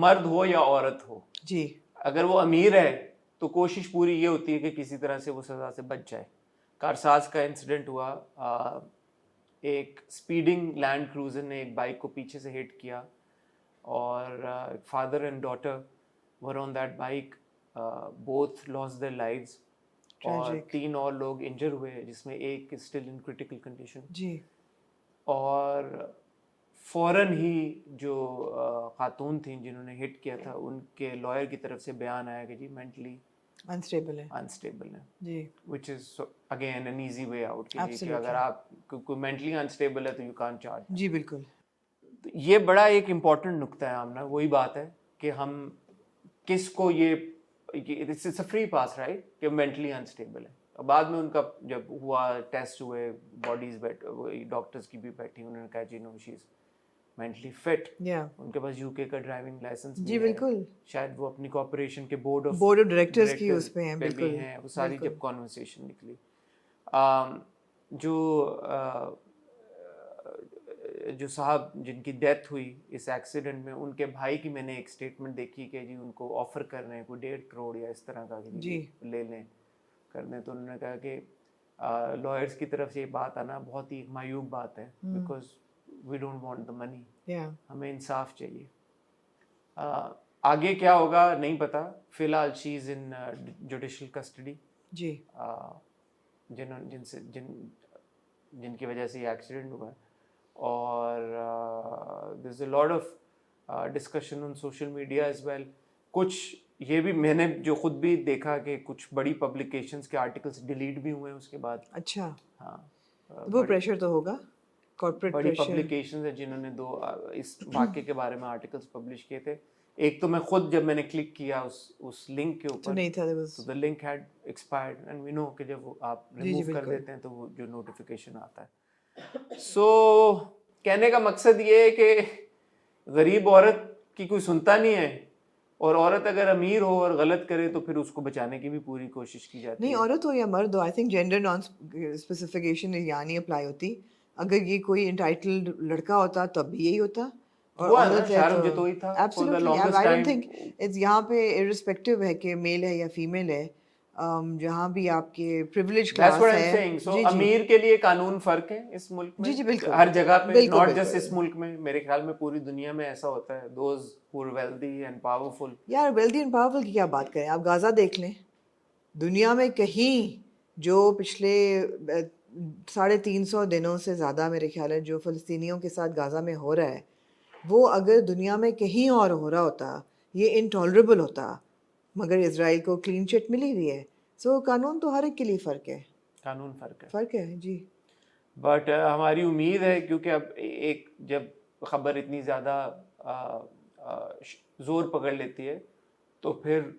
मर्द हो या औरत हो जी, अगर वो अमीर है तो कोशिश पूरी ये होती है कि किसी तरह से वो सजा से बच जाए। कारसाज का इंसिडेंट हुआ, एक स्पीडिंग लैंड क्रूजर ने एक बाइक को पीछे से हिट किया और father and daughter were on that bike, both lost their lives और 3 और लोग इंजर हुए जिसमें एक स्टिल इन क्रिटिकल कंडीशन जी। और फौरन ही जो खातून थी जिन्होंने हिट किया था उनके लॉयर की तरफ से बयान आया कि जी मेंटली अनस्टेबल है जी, which is again an easy way out कि अगर आप कोई मेंटली अनस्टेबल है तो यू कांट चार्ज। जी बिल्कुल। ये बड़ा एक इम्पॉर्टेंट नुक्ता है आमना, वही बात है कि हम किसको ये it's a free pass right कि मेंटली अनस्टेबल है। और बाद में उनका जब हुआ टेस्ट हुए, बॉडीज डॉक्टर्स की भी बैठी, उन्होंने कहा जी no she is mentally fit, उनके पास यूके का ड्राइविंग लाइसेंस जी बिल्कुल, शायद वो अपनी कॉर्पोरेशन के बोर्ड ऑफ डायरेक्टर्स की उस पे हैं, बिल्कुल भी हैं। वो सारी जब कॉन्वर्सेशन निकली, जो साहब जिनकी डेथ हुई इस एक्सीडेंट में, उनके भाई की मैंने एक स्टेटमेंट देखी कि जी उनको ऑफर कर रहे हैं कोई 1.5 करोड़ या इस तरह का जी ले लें करने। तो उन्होंने कहा कि लॉयर्स की तरफ से ये बात आना बहुत ही मायूब बात है, because we don't want the money, हमें इंसाफ चाहिए। आगे क्या होगा नहीं पता, फिलहाल she is in judicial custody जी, जिनकी वजह से ये एक्सीडेंट हुआ है। और there is a lot of discussion on social media as well. कुछ ये भी मैंने जो खुद भी देखा कि कुछ बड़ी पब्लिकेशंस के आर्टिकल्स डिलीट भी हुए उसके बाद। अच्छा, हाँ, वो प्रेशर तो होगा कॉर्पोरेट बड़ी प्रेशर पब्लिकेशंस है जिन्होंने इस वाक्य के बारे में आर्टिकल्स पब्लिश किए थे। एक तो मैं खुद जब मैंने क्लिक किया उस लिंक के तो ऊपर, नहीं था बस। तो the link had expired and we know कि जब आप जी, रिमूव कर बिल्कुल। देते हैं तो वो जो नोटिफिकेशन आता है। सो कहने का मकसद ये है कि गरीब औरत की कोई सुनता नहीं है, और औरत अगर अमीर हो और गलत करे तो फिर उसको बचाने की भी पूरी कोशिश की जाती नहीं, है। औरत हो या मर्द हो, I think gender non specification यहाँ नहीं अप्लाई होती। अगर ये कोई इंटाइटल्ड लड़का होता तब भी यही होता, और हुआ ना, औरत है शाहरुख तो जतोई था for the absolutely. longest I don't time। Think it's यहाँ पे इररिस्पेक्टिव है कि मेल है या फीमेल है, जहाँ भी आपके privilege That's class what I'm है। saying. So जी जी अमीर के लिए कानून फर्क है इस मुल्क में, जी जी, बिल्कुल हर जगह पे, बिल्कुल नॉट जस्ट बिल्कुल। इस मुल्क में, मेरे ख्याल में पूरी दुनिया में ऐसा होता है। Those who are wealthy and powerful, यार वेल्दी एंड पावरफुल की क्या बात करें, आप गाजा देख लें, दुनिया में कहीं जो पिछले 350 दिनों से ज़्यादा मेरे ख्याल है जो फ़लस्तीनियों के साथ गाजा में हो रहा है, वो अगर दुनिया में कहीं और हो रहा होता ये इनटॉलरेबल होता, मगर इसराइल को क्लीन चिट मिली हुई है। सो कानून तो हर एक के लिए फ़र्क है, कानून फर्क है। फ़र्क है जी। बट हमारी उम्मीद है, क्योंकि अब एक जब खबर इतनी ज़्यादा जोर पकड़ लेती है तो फिर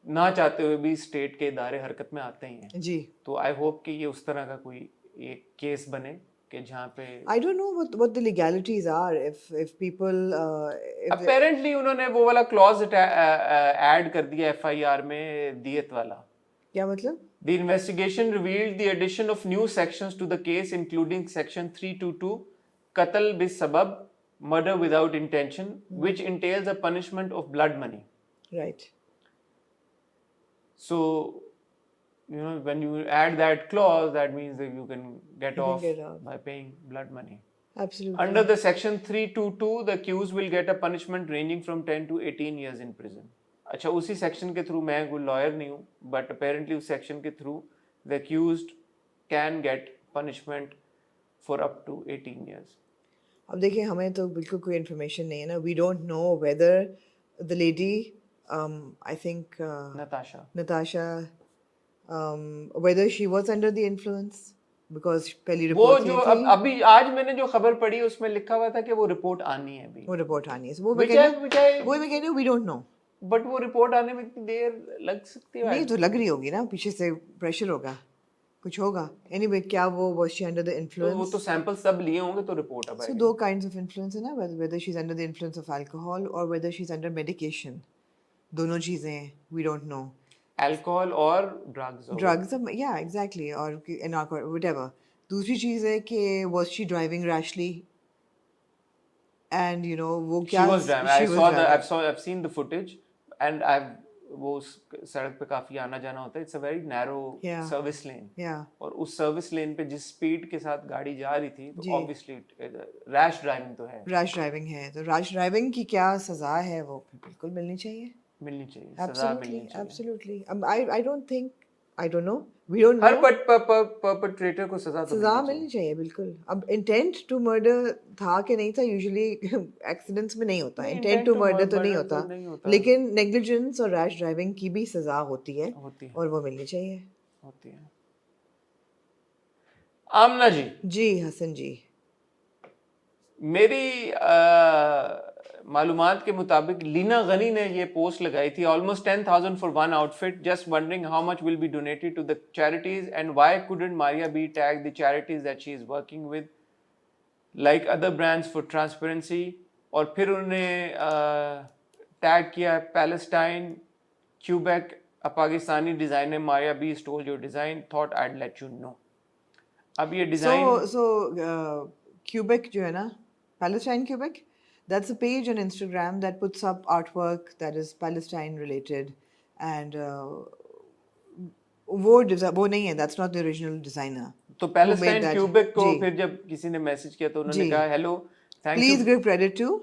ना चाहते हुए भी स्टेट के इदारे हरकत में आते ही हैं। जी, तो आई होप कि ये उस तरह का कोई एक केस बने कि जहाँ पे I don't know what the legalities are if people if they, apparently उन्होंने वो वाला क्लॉज ऐड कर दिया एफआईआर में, दियत वाला। क्या मतलब? The investigation revealed the addition of new sections to the case, including section 322 qatl bis sabab, murder without intention, which entails a punishment of blood money. right, So you know, when you add that clause, that means that you can get You can off get off. by paying blood money. absolutely Under the section 322, the accused will get a punishment ranging from 10 to 18 years in prison. अच्छा, उसी section के through, मैं कोई lawyer नहीं हूँ, but apparently उस section के through the accused can get punishment for up to 18 years. अब देखिए, हमें तो बिल्कुल कोई इन्फॉर्मेशन नहीं है ना, we don't know whether the lady I think Natasha, whether she was under the influence, because पहली वो रिपोर्ट जो ये थी, अभी आज मैंने जो खबर पढ़ी उसमें लिखा हुआ था कि वो रिपोर्ट आनी है अभी, वो रिपोर्ट आनी है, वो मैं which कह I, रही हूँ, which I, वो मैं कह रही हूँ, वी डोंट नो। बट वो रिपोर्ट आने में इतनी देर लग सकती है? नहीं तो लग रही होगी ना, पीछे से प्रेशर होगा, कुछ होगा। एनीवे, क्या वो was she under the तो वो influence? तो सैंपल सब लिए होंगे तो रिपोर्ट अब So आएगी। दो kinds of influence है ना, whether she's under the influence of alcohol or whether she's under medication, दोनों चीजें हैं, we don't know. अल्कोहल और drugs. Drugs, yeah, exactly, or whatever. दूसरी चीज है कि was she driving rashly, and you know वो She क्या was driving. she was driving. I've seen the footage, and वो उस सड़क पे काफी आना जाना होता है। It's a very narrow Yeah. service lane. Yeah, और उस सर्विस लेन पे जिस स्पीड के साथ गाड़ी जा रही थी, जी। तो ऑब्वियसली रैश ड्राइविंग तो है, rash driving है, तो rash driving की क्या सजा है, वो बिल्कुल मिलनी चाहिए। मिलनी चाहिए, सजा Absolutely, मिलनी चाहिए। absolutely. I don't think, I don't know, we don't her know. Perpetrator को सजा तो सजा मिलनी मिलनी चाहिए बिल्कुल। अब इंटेंट टू मर्डर था कि नहीं था, यूजुअली एक्सीडेंट्स में नहीं होता, नहीं, इंटेंट टू मर्डर तो नहीं murder होता, तो नहीं होता। लेकिन नेग्लिजेंस और रैश ड्राइविंग की भी सजा होती है, होती है, और वो मिलनी चाहिए। होती है। आमना जी, जी हसन जी, मेरी मालूमात के मुताबिक लीना गनी ने ये पोस्ट लगाई थी, almost 10,000 for one outfit, just wondering how much will be donated to the charities and why couldn't Maria B tag the charities that she is working with like other brands for transparency। और फिर उन्होंने tag किया Palestine, Quebec, a Pakistani designer Maria B stole your design, thought I'd let you know। अब ये design so Quebec जो है ना, Palestine Quebec, that's a page on Instagram that puts up artwork that is Palestine related, and वो नहीं है, that's not the original designer. तो made Palestine that? Quebec को जी। फिर जब किसी ने मैसेज किया तो उन्होंने जी। कहा hello, thank Please you, give credit to,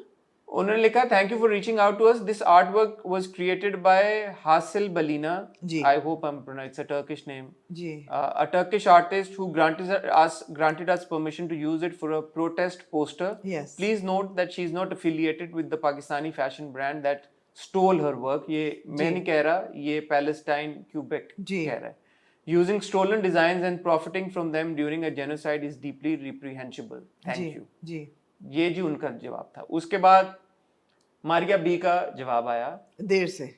उन्होंने लिखा thank you for reaching out to us, this artwork was created by Hasil Balina, जी। I hope I am pronouncing, it's a Turkish name, जी, a Turkish artist who granted us permission to use it for a protest poster। Yes. Please note that she is not affiliated with the Pakistani fashion brand that stole her work। ये मैं नहीं कह रहा, ये Palestine Quebec जी। कह रहा है। Using stolen designs and profiting from them during a genocide is deeply reprehensible. Thank ji you. जी ये जी उनका जवाब था. उसके बाद मारिया बी का जवाब आया. देर से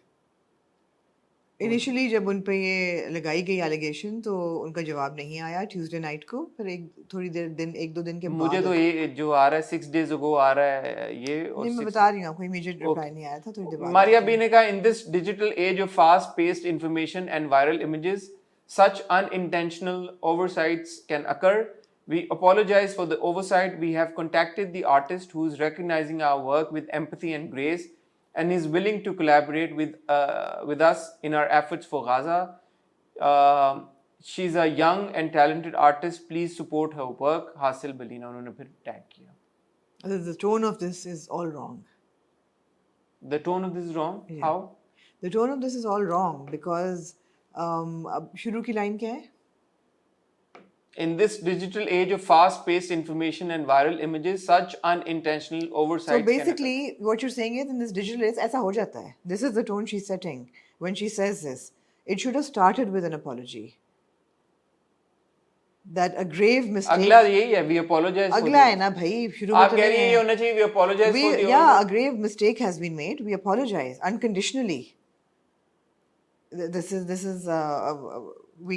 इनिशियली जब उन पे ये लगाई गई एलिगेशन तो उनका जवाब नहीं आया ट्यूसडे नाइट को, फिर एक दो दिन के मुझे बाद तो ये जो आ रहा है 6 days ago आ रहा है ये, और नहीं मैं 6 बता रही हूँ आपको इमीडिएट रिप्लाई Okay. नहीं आया था, थोड़ी देर बाद Maria आता B है। ने कहा, in this digital age of fast-paced information and viral images, such unintentional oversights can occur. We apologize for the oversight. We have contacted the artist who is recognizing our work with empathy and grace and is willing to collaborate with us in our efforts for Gaza. She's a young and talented artist. Please support her work. हासिल बलीना उन्होंने फिर tag किया. The tone of this is all wrong. The tone of this is wrong. Yeah. How? The tone of this is all wrong because अब शुरू की line क्या है? In this digital age of fast-paced information and viral images, such unintentional So oversights basically, what you're saying is in this digital age, ऐसा हो जाता है. This is the tone she's setting when she says this. It should have started with an apology. That a grave can mistake. अगला यही है, we apologize for अगला the- है ना भाई, शुरू में आप तो कह नहीं रही हैं है. ये होना चाहिए, we apologize for the Yeah, overlook. a grave mistake has been made. We apologize unconditionally. This is we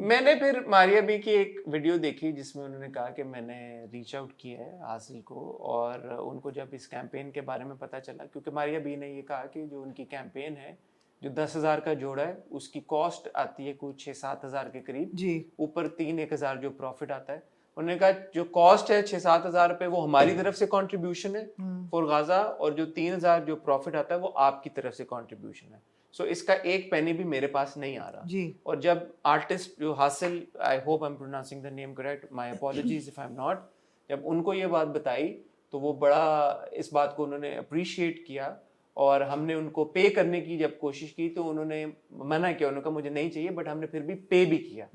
मैंने फिर मारिया बी की एक वीडियो देखी जिसमें उन्होंने कहा कि मैंने रीच आउट किया है हासिल को, और उनको जब इस कैंपेन के बारे में पता चला, क्योंकि मारिया बी ने ये कहा कि जो उनकी कैंपेन है जो 10,000 का जोड़ा है उसकी कॉस्ट आती है कुछ 6-7 हज़ार के करीब, जी ऊपर 3-1 हज़ार जो प्रॉफिट आता है. उन्होंने कहा जो कॉस्ट है 6-7 हज़ार रुपये वो हमारी तरफ से कंट्रीब्यूशन है फॉर गाजा, और जो 3,000 जो प्रॉफिट आता है वो आपकी तरफ से कंट्रीब्यूशन है. सो इसका एक पेनी भी मेरे पास नहीं आ रहा. जी और जब आर्टिस्ट जो हासिल, आई hope I am pronouncing the name correct, my apologies if I am not, जब उनको ये बात बताई तो वो बड़ा इस बात को उन्होंने अप्रिशिएट किया, और हमने उनको पे करने की जब कोशिश की तो उन्होंने मना किया. उन्होंने कहा मुझे नहीं चाहिए, बट हमने फिर भी पे भी किया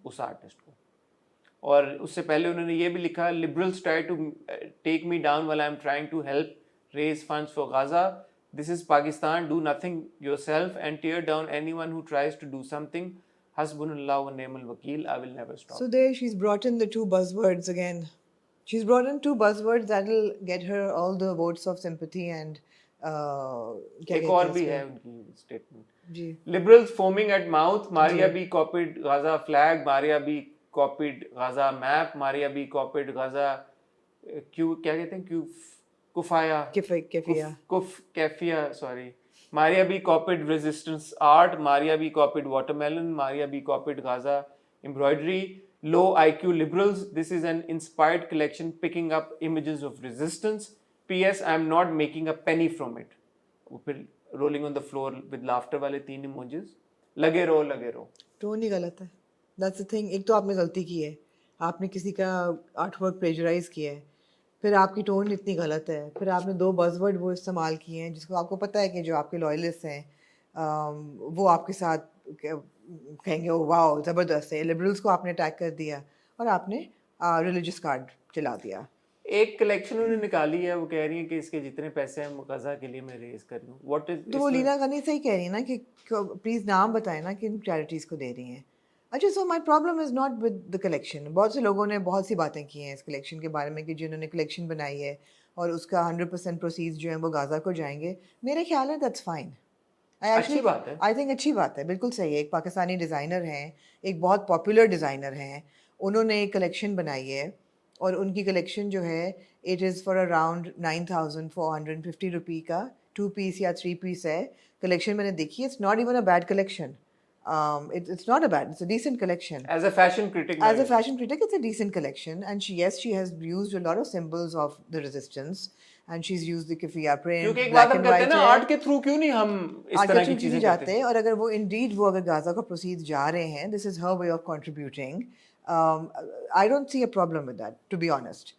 उस आर्टिस्ट को. और उससे पहले उन्होंने ये भी लिखा, liberals try to take me down while I am trying to help raise funds for Gaza. This is Pakistan. Do nothing yourself and tear down anyone who tries to do something. Hasbunallah wa ni'mal wakeel. I will never stop. So there she's brought in the two buzzwords again. She's brought in two buzzwords that'll get her all the votes of sympathy and क्या एक कहते और हैं भी इसको? है उनकी statement. जी Liberals foaming at mouth. Maria B copied Gaza flag. Maria B copied Gaza map. Maria B copied Gaza. क्या कहते हैं? Kufaya. Kefia. Kefia, sorry. Maria B copied resistance art. Maria B copied watermelon. Maria B copied Gaza embroidery. Low IQ liberals. This is an inspired collection picking up images of resistance. P.S. I am not making a penny from it. फिर rolling on the floor with laughter वाले 3 emojis. लगे रहो. Tone ही गलत है. That's the thing. एक तो आपने गलती की है, आपने किसी का आर्टवर्क प्लेजराइज किया है, फिर आपकी टोन इतनी गलत है, फिर आपने दो बज़वर्ड वो इस्तेमाल किए हैं जिसको आपको पता है कि जो आपके लॉयलिस्ट हैं वो आपके साथ कहेंगे ओ वाओ ज़बरदस्त है. लिबरल्स को आपने अटैक कर दिया और आपने रिलीजियस कार्ड चला दिया. एक कलेक्शन उन्होंने निकाली है, वो कह रही है कि इसके जितने पैसे हैं गजा के लिए मैं रेज कर लूँ. व्हाट इज तो वो लीना गनी सही कह रही है ना कि प्लीज़ नाम बताएं ना कि चैरिटीज़ को दे रही हैं. अच्छा, so my problem is not with the collection. बहुत से लोगों ने बहुत सी बातें की हैं इस कलेक्शन के बारे में कि जिन्होंने कलेक्शन बनाई है और उसका 100% प्रोसीड्स जो हैं वो गाज़ा को जाएंगे. मेरे ख्याल है दैट्स फाइन. अच्छी बात है. आई थिंक अच्छी बात है, बिल्कुल सही है. एक पाकिस्तानी डिज़ाइनर हैं, एक बहुत पॉपुलर डिज़ाइनर हैं, उन्होंने एक कलेक्शन बनाई है और उनकी कलेक्शन जो है इट इज़ फॉर अराउंड 9,450 रुपये का 2 पीस या 3 पीस है. कलेक्शन मैंने देखी है, it's not even a bad collection. It's not a bad, it's a decent collection. As a fashion critic, As a fashion critic, it's a decent collection, and she has used a lot of symbols of the resistance, and she's used the keffiyeh print, क्योंकि एक black बात हम and कहते हैं white ना, है. Art के through क्यों नहीं हम इस आर्ट तरह के की थ्रू चीजें जाते करते हैं. हैं, और अगर वो इंडीड वो अगर गाजा को प्रोसीड जा रहे हैं, this is her way of contributing. I don't see a problem with that, to be honest.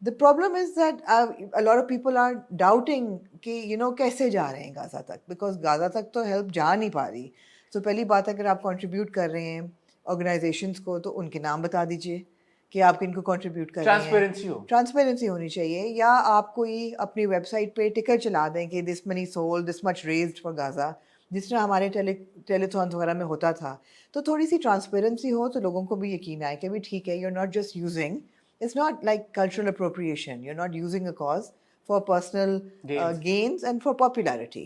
The problem is that a lot of people are doubting कि कैसे जा रहे हैं गाजा तक, बिकॉज गाजा तक तो हेल्प जा नहीं पा रही. तो पहली बात, अगर आप कंट्रीब्यूट कर रहे हैं ऑर्गेनाइजेशंस को तो उनके नाम बता दीजिए कि आप किनको कंट्रीब्यूट कर रहे हैं. ट्रांसपेरेंसी हो. ट्रांसपेरेंसी होनी चाहिए. या आप कोई अपनी वेबसाइट पे टिकर चला दें कि this money sold, this much raised for Gaza, जिस तरह हमारे टेलीथॉन्स वगैरह में होता था, तो थोड़ी सी ट्रांसपेरेंसी हो तो लोगों को भी यकीन आए कि भी ठीक है, you are not just using, it's not like cultural appropriation, you are not using a cause for personal Gains. Gains and for popularity.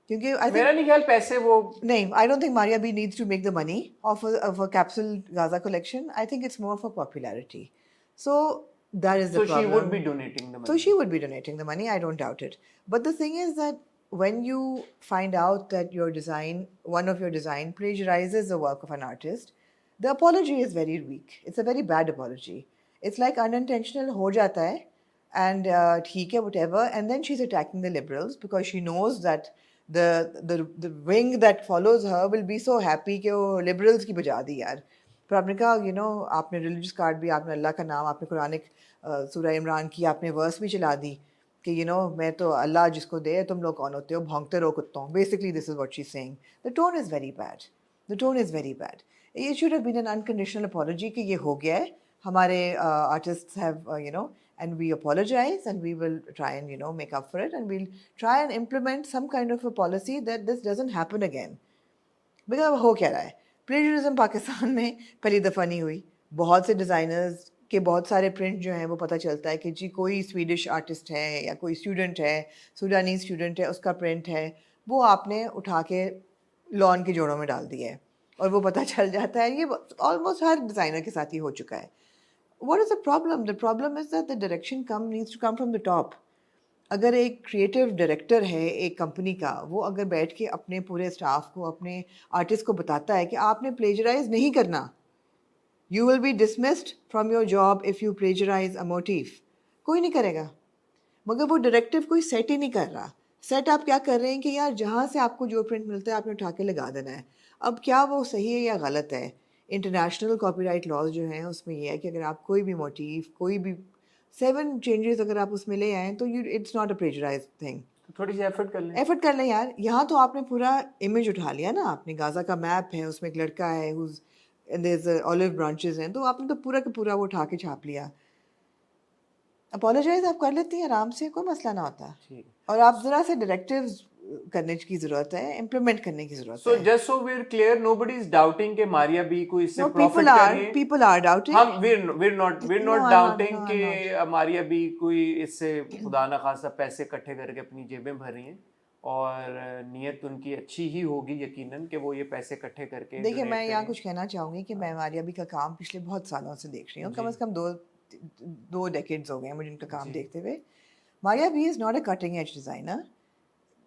क्योंकि आई मेरा नहीं ख्याल पैसे वो no, I don't think Maria B needs to make the money of a capsule Gaza collection. I think it's more for popularity. So that is the so she problem. would be donating the money. So she would be donating the money, I don't doubt it. But the thing is that when you find out that one of your design plagiarizes the work of an artist, the apology is very weak. It's a very bad apology. It's like unintentional ho jata hai, and theek hai, whatever. And then she's attacking the liberals because she knows that the wing that follows her will be so happy कि वो liberals की बजा दी यार. पर आपने कहा आपने religious card भी, आपने अल्लाह का नाम, आपने कुरानिक सूरह इमरान की आपने वर्स भी चला दी कि मैं तो अल्लाह जिसको दे, तुम लोग कौन होते हो, भौंकते रहो कुत्तों. Basically this is what she's saying. The tone is very bad. The tone is very bad. It should have been an unconditional apology कि ये हो गया है, हमारे artists have and we apologize and we will try and make up for it, and we'll try and implement some kind of a policy that this doesn't happen again. Because हो क्या रहा है, प्लेजरिज्म पाकिस्तान में पहली दफ़ा नहीं हुई. बहुत से डिज़ाइनर्स के बहुत सारे प्रिंट जो हैं वो पता चलता है कि जी कोई स्वीडिश आर्टिस्ट है या कोई स्टूडेंट है, सूडानीज स्टूडेंट है, उसका प्रिंट है, वो आपने उठा के लॉन के जोड़ों में डाल दिया है और वो पता चल जाता है. ये ऑलमोस्ट हर डिज़ाइनर के साथ ही हो चुका है. What is the problem? The problem is that the direction needs to come from the top. अगर एक क्रिएटिव डायरेक्टर है एक कंपनी का, वो अगर बैठ के अपने पूरे स्टाफ को, अपने आर्टिस्ट को बताता है कि आपने प्लेजराइज नहीं करना, you will be dismissed from your job if you plagiarise a motive, कोई नहीं करेगा. मगर वो डायरेक्टिव कोई सेट ही नहीं कर रहा. सेट आप क्या कर रहे हैं कि यार जहाँ से आपको जो प्रिंट मिलता है आपने उठा के लगा देना है. अब क्या वो सही है या गलत है? इंटरनेशनल कॉपीराइट लॉज जो हैं उसमें ये है कि अगर आप कोई भी मोटिव, कोई भी 7 चेंजेस अगर आप उसमें ले आएँ तो it's not a plagiarise thing. थोड़ी सी एफर्ट कर लें यार. यहाँ तो आपने पूरा इमेज उठा लिया ना, आपने गाज़ा का मैप है, उसमें एक लड़का है ऑलिव ब्रांचेस हैं, तो आपने तो पूरा का पूरा वो उठा के छाप लिया. अपोलोजाइज आप कर लेती हैं आराम से, कोई मसला ना होता. और आप ज़रा से डायरेक्टिव्स करने की ज़रूरत है, इम्प्लीमेंट करने की ज़रूरत So है. just so we're clear, nobody is doubting कि मारिया बी को इससे No, प्रॉफिट कर रही है. people are doubting. हम we're not No, I'm doubting not, कि मारिया बी कोई इससे खुदा ना खासा पैसे इकट्ठे करके अपनी जेबें भर रही हैं, और नीयत उनकी अच्छी ही होगी यकीनन कि वो ये पैसे इकट्ठे करके देखिए, donate मैं यहाँ करें. कुछ कहना चाहूँगी कि मैं मारिया बी का काम पिछले बहुत सालों से देख रही हूँ, कम से कम दो डेकेड्स हो गए हैं मुझे उनका काम देखते हुए. Maria B is not a cutting edge designer.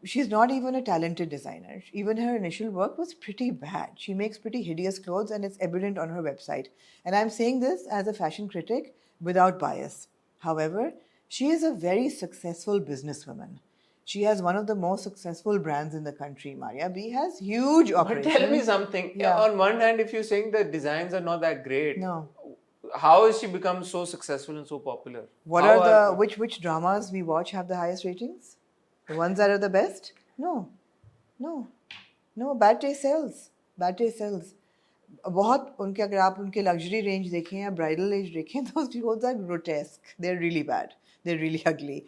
She's not even a talented designer. Even her initial work was pretty bad. She makes pretty hideous clothes and it's evident on her website. And I'm saying this as a fashion critic without bias. However, she is a very successful businesswoman. She has one of the most successful brands in the country. Maria B has huge But operations. tell me something. Yeah. On one hand, if you're saying the designs are not that great, No. how has she become so successful and so popular? What are the which dramas we watch have the highest ratings? The ones that are the best? No. Bad taste sells. Bad taste sells. बहुत उनके, अगर आप उनके luxury range देखें या bridal range देखें, those clothes are grotesque. They're really bad. They're really ugly.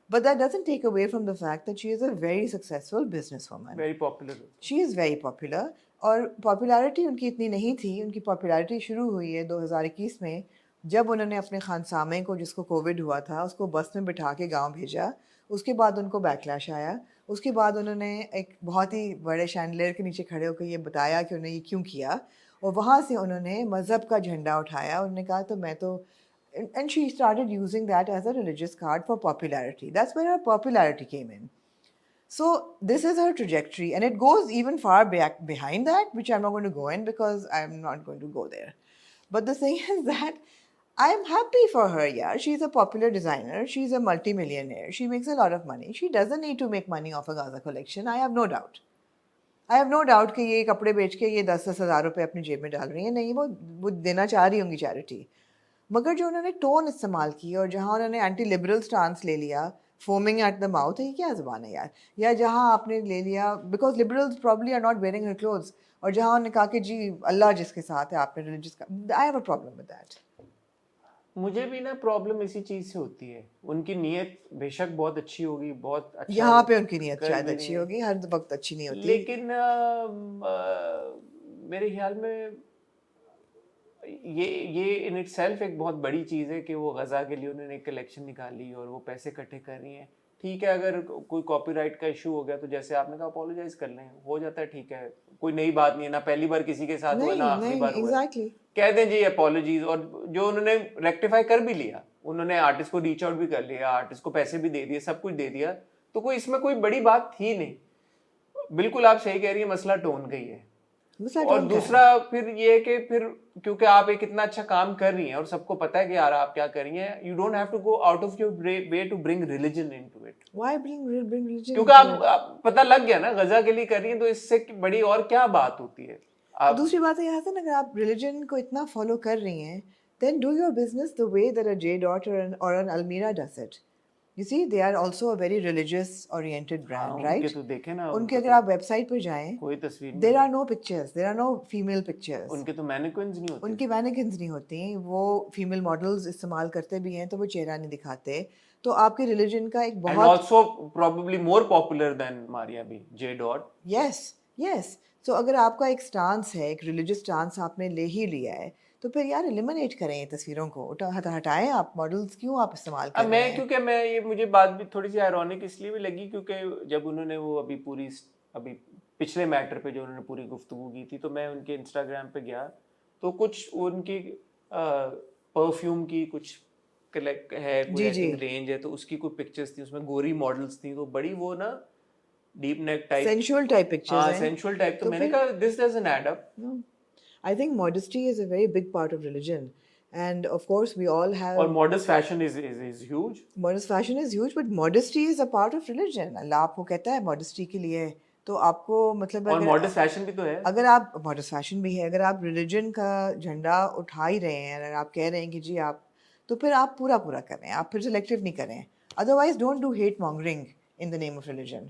But that doesn't take away from the fact that she is a very successful businesswoman. Very popular. She is very popular. और popularity उनकी इतनी नहीं थी. उनकी popularity शुरू हुई है 2021 में, जब उन्होंने अपने खानसामे को, जिसको कोविड हुआ था, उसको बस में बिठा के गांव भेजा. उसके बाद उनको बैकलैश आया. उसके बाद उन्होंने एक बहुत ही बड़े शैंडलियर के नीचे खड़े होकर ये बताया कि उन्होंने ये क्यों किया, और वहाँ से उन्होंने मज़हब का झंडा उठाया. उन्होंने कहा तो मैं तो, and she started using that as a religious card for popularity. That's where her popularity came in. So this is her trajectory, and it goes even far back behind that, which I'm not going to go in because I'm not going to go there. But the thing is that I'm happy for her. Yeah, she's a popular designer. She's a multi-millionaire. She makes a lot of money. She doesn't need to make money off a Gaza collection. I have no doubt. कि ये कपड़े बेच के ये 10-10 हज़ार रुपये अपनी जेब में डाल रही हैं. नहीं, वो देना चाह रही होंगी चैरिटी. मगर जो उन्होंने टोन इस्तेमाल की और जहाँ उन्होंने एंटी लिबरल स्टांस ले लिया, फोमिंग एट द माउथ, है, ये क्या ज़बान है यार, या जहाँ आपने ले लिया because liberals probably are not wearing her clothes, और जहाँ उन्होंने कहा कि जी अल्लाह जिसके साथ है, आपने रिलीजियस का, I have a problem with that. मुझे भी ना प्रॉब्लम इसी चीज से होती है, उनकी नीयत बेशक बहुत अच्छी होगी, बहुत अच्छा यहाँ पे उनकी नीयत कर शायद भी अच्छी रही है, होगी, हर वक्त अच्छी नहीं होती। लेकिन मेरे ख्याल में ये इन इटसेल्फ एक बहुत बड़ी चीज़ है कि वो गज़ा के लिए उन्होंने एक कलेक्शन निकाली और वो पैसे इकट्ठे कर रही हैं। ठीक है, अगर कोई कॉपीराइट का इशू हो गया तो जैसे आपने कहा अपोलोजाइज कर लें, हो जाता है, ठीक है, कोई नई बात नहीं है, ना पहली बार किसी के साथ हुआ, ना नहीं आखिरी नहीं बार हुआ है। एग्जैक्टली। कह दें जी अपोलॉजीज, और जो उन्होंने रेक्टिफाई कर भी लिया, उन्होंने आर्टिस्ट को रीच आउट भी कर लिया, आर्टिस्ट को पैसे भी दे दिए, सब कुछ दे दिया, तो कोई इसमें कोई बड़ी बात थी नहीं। बिल्कुल आप सही कह रही है, मसला टोन का ही है। मसला और टोन का है। दूसरा फिर ये है कि फिर क्योंकि आप एक इतना अच्छा काम कर रही हैं और सबको पता है कि यार आप क्या कर रही हैं, you don't have to go out of your way to bring religion into it. Why bring religion क्योंकि into it? आप पता लग गया ना गजा के लिए कर रही हैं, तो इससे बड़ी और क्या बात होती है। और आप दूसरी बात है यहाँ से ना, अगर आप रिलीजन को इतना फॉलो कर रही हैं, then do your business the way that a J Dot or an Almira does it. You see, they are also a very religious oriented brand, उनके right? तो देखे ना, उनके उनके अगर तो आप वेबसाइट पर जाएं, कोई तस्वीर नहीं, there are no pictures, there are no female pictures. उनके तो मैनिक्विन्स नहीं होते। उनकी मैनिकिन्स नहीं होती, वो फीमेल मॉडल्स इस्तेमाल करते भी हैं तो वो चेहरा नहीं दिखाते। तो आपके रिलीजन का एक एंड बहुत also probably more popular than Maria भी, J dot. Yes yes. So अगर आपका एक स्टांस है, एक रिलीजियस स्टांस आपने ले ही लिया है, तो फिर यार एलिमिनेट करें ये तस्वीरों को, हटाएं आप मॉडल्स, क्यों आप इस्तेमाल कर अब रहे मैं हैं? क्योंकि मैं ये मुझे बात भी थोड़ी सी आयरॉनिक इसलिए भी लगी क्योंकि जब उन्होंने वो अभी पिछले मैटर पे जो उन्होंने पूरी गुफ्तगू की थी, तो मैं उनके इंस्टाग्राम पे गया तो कुछ उनकी परफ्यूम की कुछ कलेक्ट है, कोई जी आई जी, थिंक रेंज है, तो उसकी कोई पिक्चर्स थी, उसमें गोरी मॉडल्स थी, तो बड़ी वो ना deep neck type, sensual type pictures हाँ हैं। सेंसुअल टाइप, तो तो मैंने फिर कहा this doesn't add up. no, I think modesty is a very big part of religion, and of course we all have और modern fashion is huge. modest fashion is huge, but modesty is a part of religion. अल्लाह आपको कहता है modesty के लिए, तो आपको मतलब और अगर मॉडर्न फैशन भी तो है। अगर आप modest fashion भी है, अगर आप religion का झंडा उठा ही रहे हैं, अगर आप कह रहे हैं कि जी आप, तो फिर आप पूरा पूरा करें, आप फिर selective नहीं करें। Otherwise don't do hate mongering in the name of religion.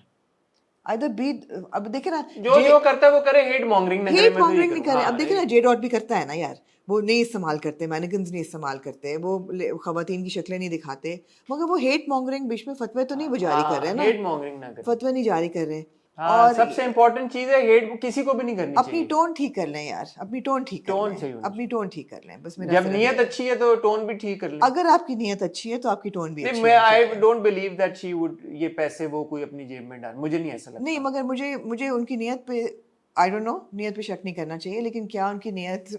Either be, अब देखे ना, जो करता है वो करे, हेट मॉन्गरिंग ना करे, हेट मैं तो ये मॉन्गरिंग नहीं करूँ। करें। हाँ, अब देखिए ना, जे डॉट भी करता है ना यार, वो नहीं इस्तेमाल करते, मैनिकन्स नहीं इस्तेमाल करते, वो खवातीन की शक्लें नहीं दिखाते, मगर वो हेट मॉन्गरिंग बीच में फतवे तो नहीं जारी कर रहे हैं ना, हेट मॉन्गरिंग ना करे। फतवे नहीं जारी कर रहे। हाँ, और सबसे इम्पोर्टेंट चीज है, हेट किसी को भी नहीं करनी अपनी चाहिए। टोन ठीक कर लें यार, अपनी टोन ठीक कर टोन लें, सही होनी अपनी टोन ठीक कर लें, बस मेरा जब सिर्फ नियत ये है। अच्छी है तो टोन भी ठीक कर ले। अगर आपकी नीयत अच्छी है तो आपकी टोन भी नहीं, अच्छी मैं होनी आई चाहिए। Don't believe that she would ये पैसे वो कोई अपनी जेब में डाल, मुझे नहीं ऐसा लगता। नहीं, मगर मुझे उनकी नीयत पे आई डोंट नो, नीयत पे शक नहीं करना चाहिए, लेकिन क्या उनकी नीयत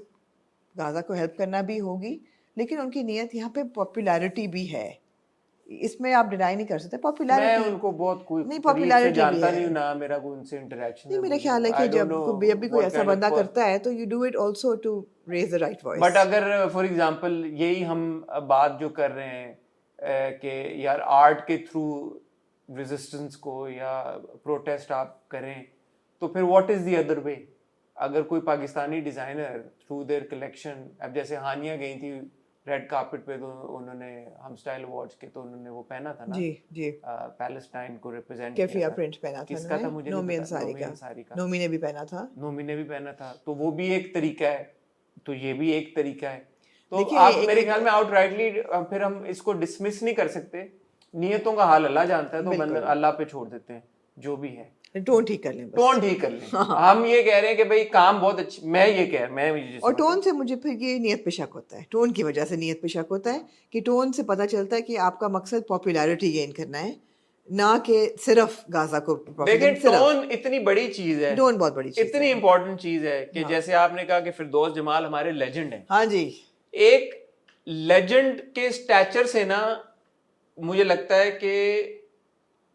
गाजा को हेल्प करना भी होगी, लेकिन उनकी नीयत यहाँ पे पॉपुलैरिटी भी है, इसमें आप डिनाई नहीं कर सकते। मैं पॉपुलैरिटी उनको बहुत कोई नहीं, करीब से पॉपुलैरिटी भी जानता है। नहीं हूँ ना, मेरा कोई उनसे इंटरेक्शन नहीं, है, मेरा ख्याल है कि आई डोंट नो जब भी कोई व्हाट ऐसा काइंड बंदा ऑफ। करता है तो you do it also to raise the right voice. But अगर फॉर एग्जांपल यही हम बात जो कर रहे हैं कि यार आर्ट के थ्रू रेजिस्टेंस को या प्रोटेस्ट आप करें, तो फिर what is the other way? अगर कोई Pakistani designer through their collection, अब जैसे हानिया गई थी रेड कार्पेट पे, तो उन्होंने हम स्टाइल अवार्ड्स के, तो उन्होंने वो पहना था ना, जी जी, पैलेस्टाइन को रिप्रेजेंट कैफिया प्रिंट पहना था किसका था मुझे नहीं नोमी पता, अंसारी नोमी अंसारी का, का, नोमी ने भी पहना था। नोमी ने भी पहना था, तो वो भी एक तरीका है, तो ये भी एक तरीका है। तो देखिए, आप मेरे ख्याल में आउटराइटली फिर हम इसको डिसमिस नहीं कर सकते, नियतों का हाल अल्लाह जानता है, तो बंदा अल्लाह पे छोड़ देते हैं जो भी है। टोन ठीक कर लें बस। टोन ठीक कर लें। हम ये कह रहे हैं कि भाई काम बहुत अच्छी, मैं ये कह रहा मैं और टोन से मुझे फिर ये नियत पे शक होता है, टोन की वजह से नियत पे शक होता है कि टोन से पता चलता है कि आपका मकसद पॉपुलैरिटी गेन करना है, ना कि सिर्फ गाजा को। देखिए टोन इतनी बड़ी चीज है, टोन बहुत बड़ी चीज इतनी है। इंपॉर्टेंट चीज है कि जैसे आपने कहा कि फिरदौस जमाल हमारे लेजेंड है। हाँ जी, एक लेजेंड के स्टैचर से ना मुझे लगता है कि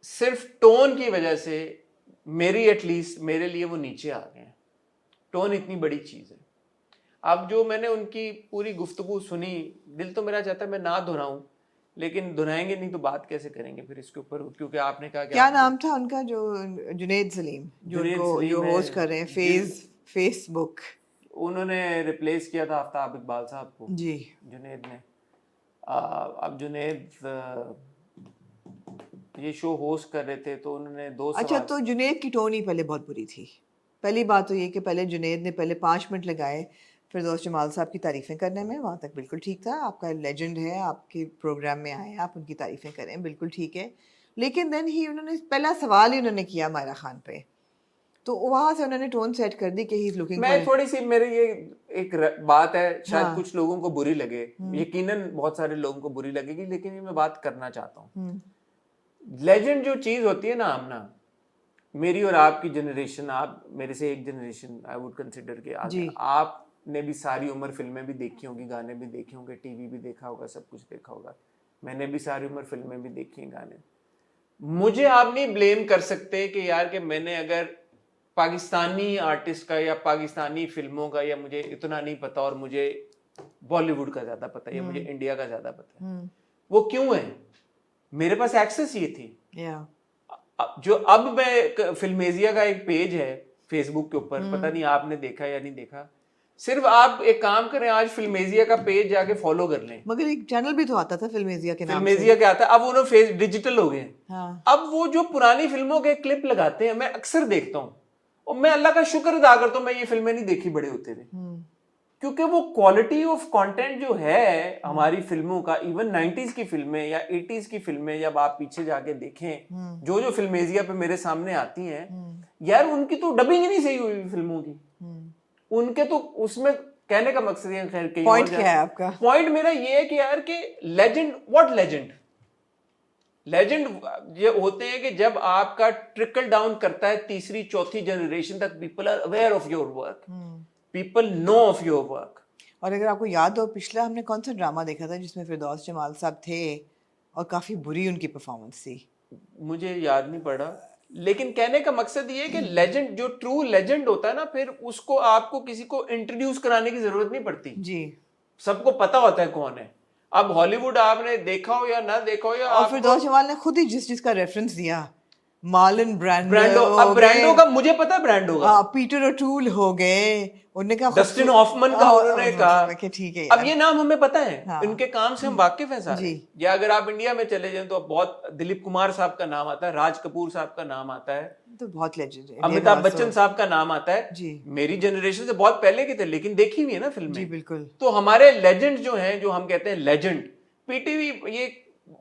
सिर्फ टोन की वजह से मेरी एटलीस्ट मेरे लिए वो नीचे आ गए हैं। टोन इतनी बड़ी चीज है। अब जो मैंने उनकी पूरी गुफ्तगू सुनी, दिल तो मेरा चाहता है मैं ना दोहराऊं, लेकिन दोहराएंगे नहीं तो बात कैसे करेंगे फिर इसके ऊपर, क्योंकि आपने कहा क्या नाम था उनका, जो जुनैद सलीम, जो होस्ट कर रहे हैं फेसबुक, उन्होंने रिप्लेस किया था आफ्ताब इकबाल साहब को जी, जुनैद ने। अब जुनैद ये शो होस्ट कर रहे थे, तो उन्होंने दो अच्छा, तो जुनैद की टोन ही पहले बहुत बुरी थी। पहली बात तो ये कि पहले जुनैद ने पहले 5 मिनट लगाए फिरदौस जमाल साहब की तारीफ़ें करने में, वहाँ तक बिल्कुल ठीक था। आपका लेजेंड है, आपके प्रोग्राम में आए हैं, आप उनकी तारीफ़ें करें, बिल्कुल ठीक है। लेकिन देन ही उन्होंने पहला सवाल ही उन्होंने किया मायरा खान पे, तो वहाँ से उन्होंने टोन सेट कर दी कि ही इज़ लुकिंग मैं फॉर। थोड़ी सी मेरी ये एक बात है, शायद हाँ। कुछ लोगों को बुरी लगे, यकीनन बहुत सारे लोगों को बुरी लगेगी, लेकिन ये मैं बात करना चाहता हूँ। लेजेंड जो चीज होती है ना आमना, मेरी और आपकी जनरेशन, आप मेरे से एक जनरेशन आई वुड कंसिडर के आगे, जी। आपने भी सारी उम्र फिल्में भी देखी होंगी, गाने भी देखे होंगे, टीवी भी देखा होगा, सब कुछ देखा होगा। मैंने भी सारी उम्र फिल्में भी देखी हैं, गाने। मुझे आप नहीं ब्लेम कर सकते कि यार कि मैंने अगर पाकिस्तानी आर्टिस्ट का या पाकिस्तानी फिल्मों का या मुझे इतना नहीं पता और मुझे बॉलीवुड का ज्यादा पता है या मुझे इंडिया का ज्यादा पता है। वो क्यों है? मेरे पास एक्सेस ये थी। जो अब मैं फिल्मेजिया का एक पेज है फेसबुक के ऊपर, पता नहीं आपने देखा या नहीं देखा, सिर्फ आप एक काम करें, आज फिल्मेजिया का पेज जाके फॉलो कर लें। मगर एक चैनल भी तो आता था फिल्मेजिया के नाम से। फिल्मेजिया क्या आता है, अब उन्होंने फेस डिजिटल हो गए हैं। हाँ। अब वो जो पुरानी फिल्मों के क्लिप लगाते हैं, मैं अक्सर देखता हूँ और मैं अल्लाह का शुक्र अदा करता हूँ मैं ये फिल्में नहीं देखी बड़े होते थे, क्योंकि वो क्वालिटी ऑफ कंटेंट जो है हमारी फिल्मों का, इवन 90s की फिल्में या 80s की फिल्में, जब आप पीछे जाके देखें जो जो फिल्मेजिया पे मेरे सामने आती हैं, यार उनकी तो डबिंग ही नहीं सही हुई फिल्मों की। उनके तो उसमें कहने का मकसद है, खैर कहीं पॉइंट और क्या है आपका? पॉइंट मेरा ये है कि यार कि लेजेंड, व्हाट लेजेंड, लेजेंड ये होते हैं कि जब आपका ट्रिकल डाउन करता है तीसरी चौथी जनरेशन तक, people are aware of your work, people know of your work. और अगर आपको याद हो, पिछला हमने कौन सा ड्रामा देखा था जिसमें फिरदौस जमाल साहब थे और काफी बुरी उनकी परफॉर्मेंस थी? मुझे याद नहीं पड़ा, लेकिन कहने का मकसद ये है कि लेजेंड, जो ट्रू लेजेंड होता है ना, फिर उसको आपको किसी को इंट्रोड्यूस कराने की जरूरत नहीं पड़ती जी। सबको पता होता है कौन है। अब हॉलीवुड आपने देखा हो या ना देखा हो, या और फिरदौस जमाल ने खुद ही जिसका रेफरेंस दिया, मार्लन ब्रांडो, अब ब्रांडो का मुझे पता है, ब्रांडो का पीटर ओटूल हो गए, उन्होंने कहा डस्टिन हॉफमन का उन्होंने कहा, ठीक है अब ये नाम हमें पता है, हाँ। इनके काम से हम वाकिफ हैं सारे। या अगर आप इंडिया में चले जाएं तो बहुत दिलीप कुमार साहब का नाम आता है, राज कपूर साहब का नाम आता है, तो बहुत लेजेंड है, अमिताभ बच्चन साहब का नाम आता है जी। मेरी जनरेशन से बहुत पहले के थे, लेकिन देखी हुई है ना फिल्में। जी बिल्कुल। तो हमारे लेजेंड जो हैं, जो हम कहते हैं लेजेंड, पीटीवी, ये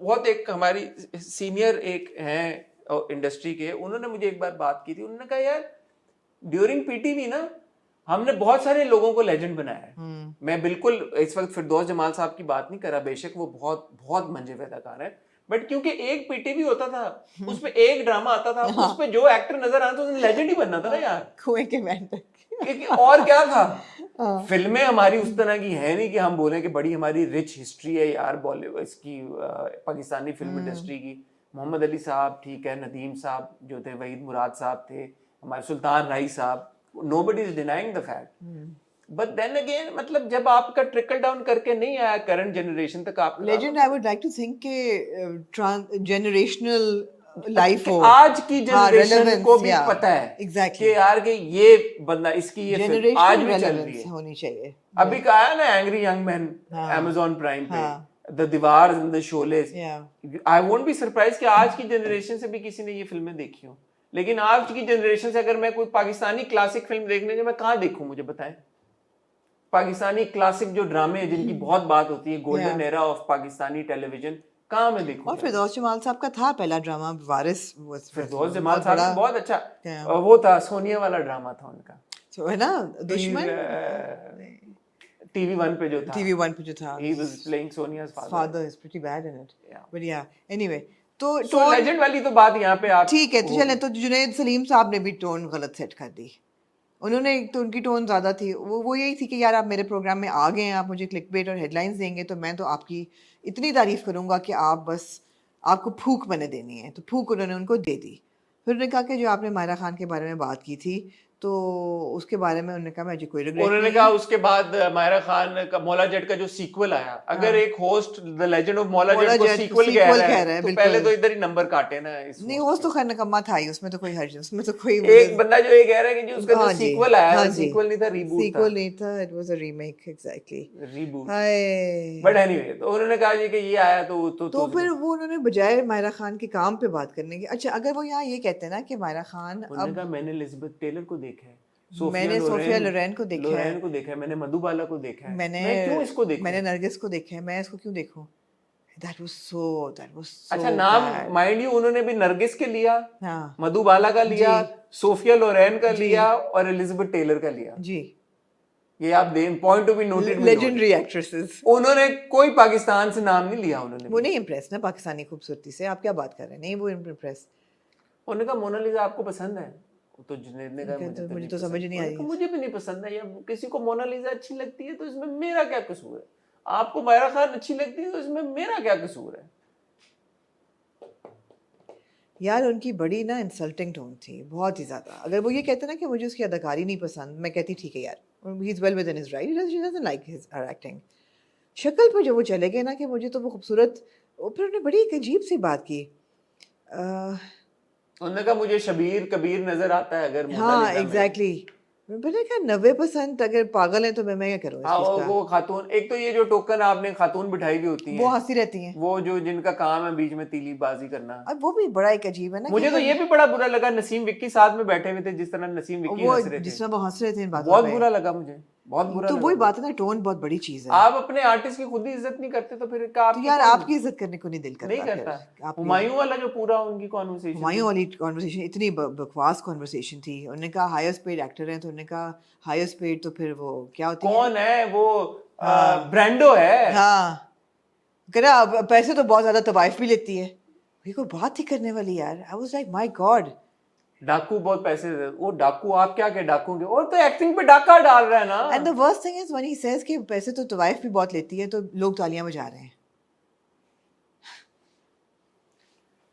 बहुत एक हमारी सीनियर एक हैं इंडस्ट्री के, उन्होंने मुझे एक बार बात की थी, उन्होंने कहा यार ड्यूरिंग पीटीवी ना हमने बहुत सारे लोगों को लेजेंड बनाया है। मैं बिल्कुल इस वक्त फिरदौस जमाल साहब की बात नहीं कर रहा, बेशक वो बहुत बहुत मंजे अदाकार है, बट क्योंकि एक पीटीवी होता था, उसमें एक ड्रामा आता था, उसमें जो एक्टर नजर आता था उसने लेजेंड ही बनना था ना यार, कुएं के मेंढक। और क्या था। फिल्में हमारी उस तरह की है नहीं कि हम बोलें कि बड़ी हमारी रिच हिस्ट्री है यार बॉलीवुड इसकी, पाकिस्तानी फिल्म इंडस्ट्री की। मोहम्मद अली साहब ठीक है, नदीम साहब जो थे, वहीद मुराद साहब थे, हमारे सुल्तान राही साहब, nobody is denying the fact, but then again मतलब जब आपका ट्रिकल डाउन करके नहीं आया करंट जनरेशन तक, आप legend I would like to think के जनरेशनल लाइफ हो, आज की जनरेशन को भी पता है एग्जैक्टली कि यार कि ये बंदा, इसकी ये फिल्म आज भी चल रही है, होनी चाहिए। अभी कहा है ना angry young man, Amazon prime पे, द दीवार and the Sholay, I won't be surprise कि आज की जनरेशन से भी किसी ने ये फिल्में देखी हो। लेकिन आज की जनरेशन से अगर मैं कोई पाकिस्तानी क्लासिक फिल्म देखने जाऊं, मैं कहाँ देखूं, मुझे बताएं। पाकिस्तानी क्लासिक जो ड्रामे हैं जिनकी बहुत बात होती है, golden era of Pakistani television, कहाँ मैं देखूं। और फिरदौस जमाल साहब का था पहला ड्रामा वारिस, फिरदौस जमाल साहब का बहुत अच्छा वो था, सोनिया वाला ड्रामा था उनका, तो है ना दुश्मन, TV1 पे जो था, TV1 पे जो था, he was playing Sonia's father is pretty bad in it, but yeah anyway, तो लेजेंड वाली तो बात यहाँ पे आप ठीक है। तो चलें, तो जुनैद सलीम साहब ने भी टोन गलत सेट कर दी। उन्होंने तो, उनकी टोन ज़्यादा थी, वो यही थी कि यार आप मेरे प्रोग्राम में आ गए हैं, आप मुझे क्लिकबेट और हेडलाइंस देंगे तो मैं तो आपकी इतनी तारीफ़ करूँगा कि आप बस, आपको फूक मैंने देनी है, तो फूक उन्होंने उनको दे दी। फिर उन्होंने कहा कि जो आपने मायरा खान के बारे में बात की थी, तो उसके बारे में उन्होंने कहा मुझे कोई रिग्रेट नहीं। उन्होंने कहा उसके बाद मायरा खान का मौला जट का जो सीक्वल आया, अगर एक host the legend of Maula Jatt को सीक्वल कह रहा है तो पहले तो इधर ही नंबर काटे ना। नहीं, होस्ट तो खैर नकम्मा था ही, उसमें तो कोई हर्ज, उसमें तो कोई एक बंदा जो ये कह रहा है कि उसका जो सीक्वल आया, सीक्वल नहीं था, रीबूट था। सीक्वल नहीं था, it was a remake, exactly reboot. Hi, but anyway, तो उन्होंने कहा जी कि ये आया तो फिर वो उन्होंने बजाय मायरा खान के काम पे बात करने की, अच्छा अगर वो यहाँ ये कहते हैं ना कि मायरा खान, उन्होंने कहा मैंने एलिजाबेथ टेलर को देखा है, मैंने सोफिया लोरेन को देखा है, लोरेन को देखा है, मैंने मधुबाला को देखा है। मैंने मैं क्यों इसको देखूं? मैंने नरगिस को देखा है, मैं इसको क्यों देखूं? That was so अच्छा, नाम bad. माइंड यू उन्होंने भी नरगिस के लिया, हाँ मधुबाला का लिया, जी। सोफिया लोरेन का जी। लिया और एलिजाबेथ टेलर का लिया। जी, ये आप दें, point to be noted. Legendary actresses. उन्होंने कोई पाकिस्तान से नाम नहीं लिया उन्होंने। वो नहीं इम्प्रेस ना पाकिस्तानी खूबसूरती से, आप क्या बात कर रहे हैं? नहीं वो इम्प्रेस। उन्होंने कहा मोनालिसा आपको पसंद है? तो जुनैद ने कहा मुझे तो समझ नहीं आ रही। मुझे भी नहीं पसंद है। या किसी को मोनालिसा अच्छी लगती है तो इसमें मेरा क्या कसूर है? आपको मायरा खान अच्छी लगती है तो इसमें मेरा क्या कसूर है? यार उनकी बड़ी ना इंसल्टिंग टोन थी, बहुत ही ज़्यादा। अगर वो ये कहते ना कि मुझे उसकी अदाकारी नहीं पसंद, मैं कहती ठीक है यार, he is well with in his right, he doesn't like his her acting. शक्ल पे जो वो चले गए ना कि मुझे तो वो खूबसूरत, फिर उन्होंने बड़ी एक अजीब सी बात की। उन्होंने कहा मुझे शबीर कबीर नजर आता है अगर हाँ मोनालिसा में। एग्जैक्टली। मैंने कहा 90% अगर पागल हैं तो मैं क्या करूँ इस हाँ, चीज़ का? वो खातून, एक तो ये जो टोकन आपने खातून बिठाई हुई होती वो है, हंसती रहती हैं। वो जो जिनका काम है बीच में तीलीबाजी करना। अब वो भी बड़ा एक अजीब है ना। मुझे कि तो ये भी बड़ा बुरा लगा, नसीम विक्की साथ में बैठे हुए थे, जिस तरह नसीम विक्की वो हंस रहे जिस थे, तरह वो हंस रहे थे इन बातों बहुत पे, बुरा लगा मुझे, बहुत बुरा तो लगा वही मुझे। बात है ना, टोन बहुत बड़ी चीज़ है। आप अपने आर्टिस्ट की खुद ही इज्जत नहीं करते तो फिर क्या तो यार आपकी इज्जत करने को नहीं दिल करता। नहीं फिर करता। आपकी हुमायूं वाला जो पूरा उनकी कॉन्वर्सेशन, हुमायूं वाली कॉन्वर्सेशन इतनी बकवास कॉन्वर्सेशन थी। उन्होंने कहा हाईएस्ट पेड एक्टर हैं, तो उन्होंने कहा हाईएस्ट पेड तो फिर वो क्या होती है? कौन है वो? हाँ। ब्रांडो है। हाँ, कह रहा अब पैसे तो बहुत ज्यादा तवाइफ भी लेती है। ये कोई बात ही करने वाली यार। I was like my God. डाकू बहुत पैसे दे, वो डाकू आप क्या के डाकू के, और तो एक्टिंग पे डाका डाल रहा है ना। And the worst thing is when he says कि पैसे तो तवाइफ भी बहुत लेती है, तो लोग तालियां बजा रहे हैं।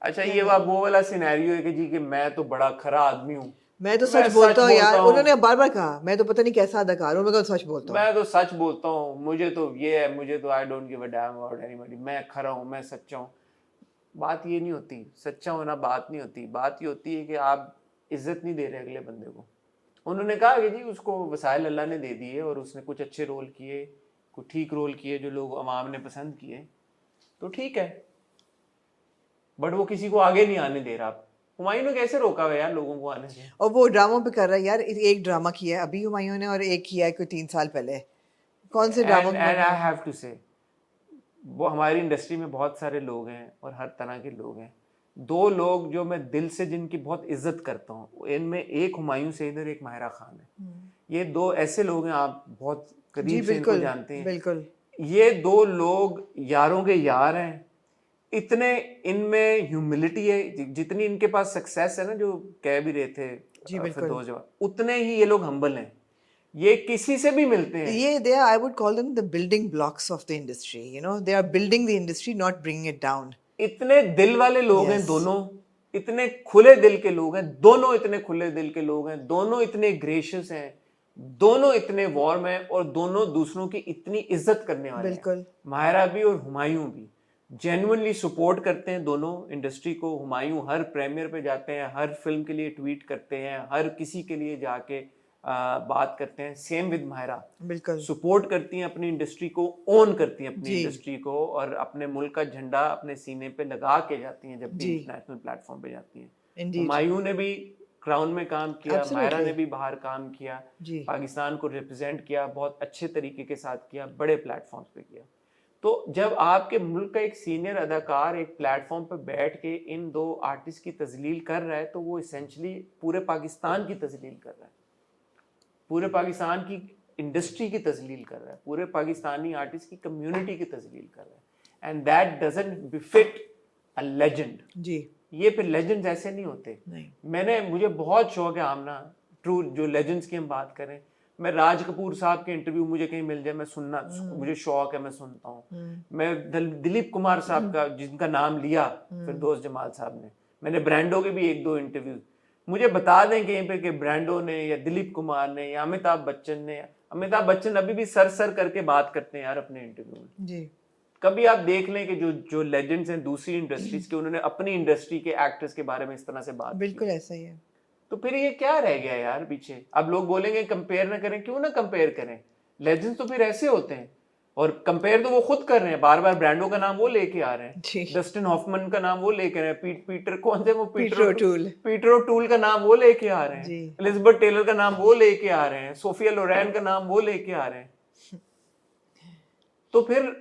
अच्छा, ये वो वाला सिनेरियो है कि जी कि मैं तो बड़ा खरा आदमी हूँ, मैं तो मैं सच बोलता हूँ यार। हूँ। उन्होंने बार बार कहा मैं तो पता नहीं कैसा अदाकार हूँ, मैं तो सच बोलता हूँ। मैं तो सच बोलता हूँ, मुझे तो ये है, मुझे तो I don't give a damn about anybody, मैं खरा हूँ, मैं सच्चा हूँ। बात ये नहीं होती, सच्चा होना बात नहीं होती। बात ये होती है कि आप इज्जत नहीं दे रहे अगले बंदे को। उन्होंने कहा कि जी उसको वसाइल अल्लाह ने दे दिए और उसने कुछ अच्छे रोल किए, कुछ ठीक रोल किए जो लोग अवाम ने पसंद किए, तो ठीक है, बट वो किसी को आगे नहीं आने दे रहा। आप हुमायूं ने कैसे रोका हुआ यार लोगों को आने से? और वो ड्रामों पे कर रहा है यार। एक ड्रामा किया है अभी हुमायूं ने, और एक किया है कोई 3 साल पहले। कौन से drama? And I have to say, वो हमारी इंडस्ट्री में बहुत सारे लोग हैं और हर तरह के लोग हैं। दो लोग जो मैं दिल से जिनकी बहुत इज्जत करता हूँ, इनमें एक हुमायूं सईद और एक माहिरा खान है। ये दो ऐसे लोग हैं, आप बहुत करीब से इनको जानते हैं। बिल्कुल। ये दो लोग यारों के यार हैं। इतने इनमें ह्यूमिलिटी है, जितनी इनके पास सक्सेस है ना, जो कह भी रहे थे जी बिल्कुल, फिरदौस जवान, उतने ही ये लोग हम्बल हैं। ये किसी से भी मिलते हैं। ये they I would call them the building blocks of the industry. You know, they are building the industry, not bringing it down. इतने दिल वाले लोग हैं Yes. दोनों, इतने खुले दिल के लोग हैं दोनों, इतने खुले दिल के लोग हैं दोनों, इतने ग्रेशियस हैं दोनों, इतने वार्म हैं और दोनों दूसरों की इतनी इज्जत करने वाले हैं। बिल्कुल। माहिरा भी और हुमायूं भी जेन्युइनली सपोर्ट करते हैं दोनों इंडस्ट्री को। हुमायूं हर प्रीमियर पे जाते हैं, हर फिल्म के लिए ट्वीट करते हैं, हर किसी के लिए जाके बात करते हैं। सेम विद माहिरा, बिल्कुल सपोर्ट करती हैं अपनी इंडस्ट्री को, ओन करती हैं अपनी जी। इंडस्ट्री को और अपने मुल्क का झंडा अपने सीने पे लगा के जाती हैं जब भी जी। इंटरनेशनल प्लेटफॉर्म पे जाती हैं। Indeed. हुमायूं ने भी क्राउन में काम किया, Absolutely. माहिरा ने भी बाहर काम किया, जी। पाकिस्तान को रिप्रेजेंट किया, बहुत अच्छे तरीके के साथ किया, बड़े प्लेटफॉर्म्स पे किया। तो जब आपके मुल्क का एक सीनियर अदाकार एक प्लेटफॉर्म पे बैठ के इन दो आर्टिस्ट की तजलील कर रहा है, तो वो इसेंशली पूरे पाकिस्तान की तजलील कर रहा है, पूरे पाकिस्तान की इंडस्ट्री की तजलील कर रहा है, पूरे पाकिस्तानी आर्टिस्ट की कम्युनिटी की तजलील कर रहा है। And that doesn't befit a legend. जी। ये फिर लेजेंड्स ऐसे नहीं होते। नहीं। मुझे बहुत शौक है आमना, ट्रू जो लेजेंड्स की हम बात करें, मैं राज कपूर साहब के इंटरव्यू मुझे कहीं मिल जाए, मैं सुनना, मुझे शौक है, मैं सुनता हूँ। मैं दिलीप कुमार साहब का, जिनका नाम लिया फिरदौस जमाल साहब ने, मैंने ब्रांडो के भी 1-2 इंटरव्यू, मुझे बता दें कहीं पे कि ब्रांडो ने या दिलीप कुमार ने या अमिताभ बच्चन ने, अमिताभ बच्चन अभी भी सर करके बात करते हैं यार अपने इंटरव्यू में। जी। कभी आप देख लें कि जो लेजेंड्स हैं दूसरी इंडस्ट्रीज के, उन्होंने अपनी इंडस्ट्री के एक्टर्स के बारे में इस तरह से बात बिल्कुल ऐसा ही है। तो फिर ये क्या रह गया यार पीछे? अब लोग बोलेंगे कंपेयर ना करें, क्यों ना कंपेयर करें? लेजेंड्स तो फिर ऐसे होते हैं। और कंपेयर तो वो खुद कर रहे हैं, बार बार ब्रांडों का नाम वो लेके आ रहे जी। हैं, डस्टिन हॉफमैन का नाम वो लेके आ रहे हैं, पीटर कौन से वो पीटर ओटूल। पीटर ओटूल का नाम वो लेके आ रहे जी। हैं, एलिजाबेथ टेलर का नाम वो लेके आ रहे हैं, सोफिया लोरेन का नाम वो लेके आ रहे हैं। तो फिर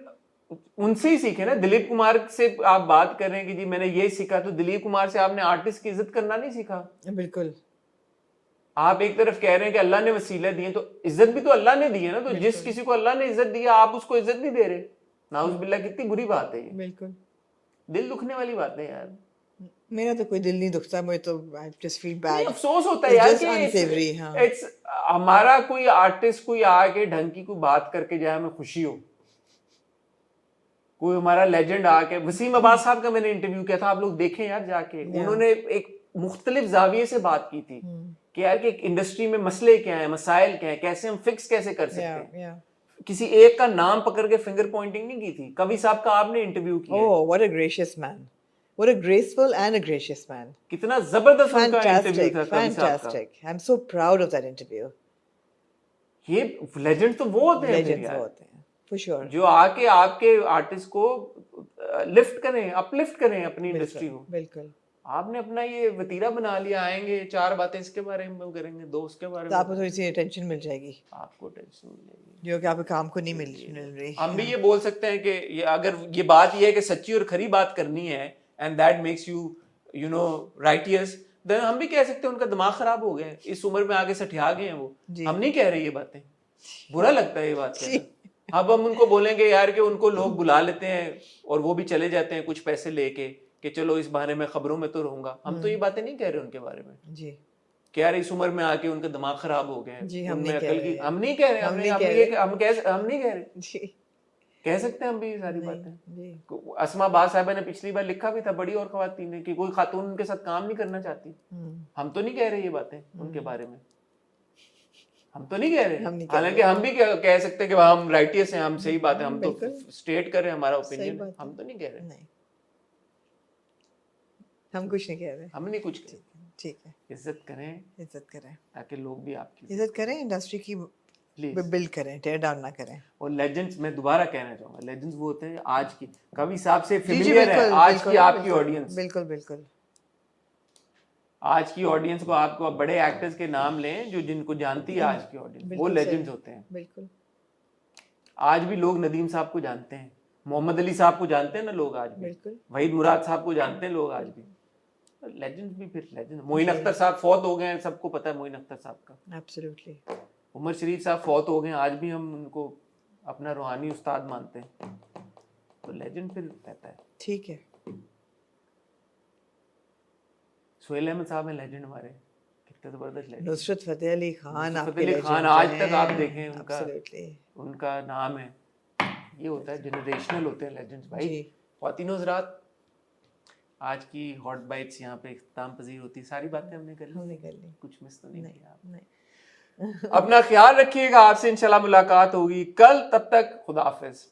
उनसे ही सीखे ना। दिलीप कुमार से आप बात कर रहे हैं कि जी मैंने ये सीखा, तो दिलीप कुमार से आपने आर्टिस्ट की इज्जत करना नहीं सीखा। बिल्कुल। आप एक तरफ कह रहे हैं कि अल्लाह ने वसीले दिए, तो इज्जत भी तो अल्लाह ने दी है ना। तो जिस किसी को अल्लाह ने इज्जत दी है, आप उसको इज्जत नहीं दे रहे, नाउज़ बिल्लाह, कितनी बुरी बात है ये। बिल्कुल। दिल दुखने वाली बात है यार। मेरा तो कोई दिल नहीं दुखता, मुझे तो आई जस्ट फील नहीं, बैड। अफसोस होता है यार कि अनसेवरी। हाँ, इट्स हमारा कोई आर्टिस्ट कोई आके ढंग की कोई बात करके जाए, हमें खुशी हो। कोई हमारा लेजेंड आके, वसीम अब्बास साहब का मैंने इंटरव्यू किया था, आप लोग देखें यार जाके। उन्होंने एक मुख्तलिफ जाविये से बात की थी कि यार कि इंडस्ट्री में मसले क्या हैं, मसाइल क्या हैं, कैसे हम फिक्स कैसे कर सकते हैं। किसी एक का नाम पकड़ के फिंगर पॉइंटिंग नहीं की थी। कवि साहब का आपने इंटरव्यू किया है। Oh what a gracious man, what a graceful and a gracious man. कितना जबरदस्त उनका इंटरव्यू Fantastic, था कवि साहब का। fantastic. I'm so proud of that interview. ये लेजेंड तो वो होते हैं फिर Legends यार, होते हैं, for sure. जो आके आपके आर्टिस्ट को लिफ्ट करें, अपलिफ्ट करें अपनी इंडस्ट्री को। बिल्कुल। आपने अपना ये वतीरा बना लिया, आएंगे चार बातें इसके बारे में करेंगे, दो उसके बारे तो में, आपको थोड़ी सी अटेंशन मिल जाएगी, आपको टेंशन मिल जाएगी। जो कि आपके काम को नहीं मिल रही। हम भी ये बोल सकते हैं कि ये अगर ये बात ये है कि सच्ची और खरी बात करनी है, and that makes you you know righteous, then हम भी कह सकते हैं उनका दिमाग खराब हो गया है, इस उम्र में आगे सठिया गए हैं वो। हम नहीं कह रहे ये बातें, बुरा लगता है ये बात कहना। अब हम उनको बोलेंगे यार कि उनको लोग बुला लेते हैं और वो भी चले जाते हैं कुछ पैसे लेके कि चलो इस बहाने में खबरों में तो रहूंगा। हम तो ये बातें नहीं कह रहे उनके बारे में जी कि यार इस उम्र में आके उनका दिमाग खराब हो गया है। जी, हम उनमें नहीं कह अकल रहे की, हैं। हम नहीं कह रहे, हम हम नहीं कह रहे जी कह सकते हैं हम भी ये सारी नहीं, बातें। जी। अस्मा बाद साहिबा ने पिछली बार लिखा भी था, बड़ी और खवातीन ने, कि कोई खातून उनके साथ काम नहीं करना चाहती। हम तो नहीं कह रहे ये बातें उनके बारे में, हम तो नहीं कह रहे। हालांकि हम भी कह सकते हैं कि हम राइटियस हैं, हम सही बात है, हम तो स्टेट कर रहे हैं हमारा ओपिनियन है, हम तो नहीं कह रहे। नहीं, हम कुछ नहीं कह रहे। हम नहीं कुछ कह, ठीक है, इज्जत करें, इज्जत करें, ताकि लोग भी आपकी इज्जत करें, इंडस्ट्री की बिल्ड करें, टेयर डाउन ना करें। और लेजेंड्स, मैं दोबारा कहना चाहूंगा, लेजेंड्स वो होते हैं आज की, कवि साहब से फेमिलियर है आज की आपकी ऑडियंस। बिल्कुल बिल्कुल। आज की ऑडियंस को, आपको बड़े एक्टर्स के नाम लें जो जिनको जानती है आज की ऑडियंस, वो लेजेंड्स होते हैं। बिल्कुल। आज भी लोग नदीम साहब को जानते हैं, मोहम्मद अली साहब को जानते हैं ना लोग आज भी, बिल्कुल। वहीद मुराद साहब को जानते हैं लोग आज भी। लेजेंड्स भी फिर लेजेंड। मोइन अख्तर साहब फौत हो गए हैं, सबको पता है मोइन अख्तर साहब का। एब्सोल्युटली। उमर शरीफ साहब फौत हो गए हैं, आज भी हम उनको अपना रूहानी उस्ताद मानते हैं। तो लेजेंड फिर रहता है। ठीक है। सुहेल अहमद साहब हैं लेजेंड हमारे, कितने जबरदस्त लेजेंड। नुसरत फतेह अली खान, नुसरत फतेह अली खान आज तक आप देखें उनका, Absolutely. उनका नाम है। ये होता है, जनरेशनल होते हैं लेजेंड्स भाई। ख्वातीनो हज़रात, आज की हॉट बाइट्स यहाँ पे इख्तिताम पजीर होती है। सारी बातें हमने कर ली, कुछ मिस तो नहीं किया आपने। अपना ख्याल रखिएगा, आपसे इंशाल्लाह मुलाकात होगी कल, तब तक खुदा हाफिज।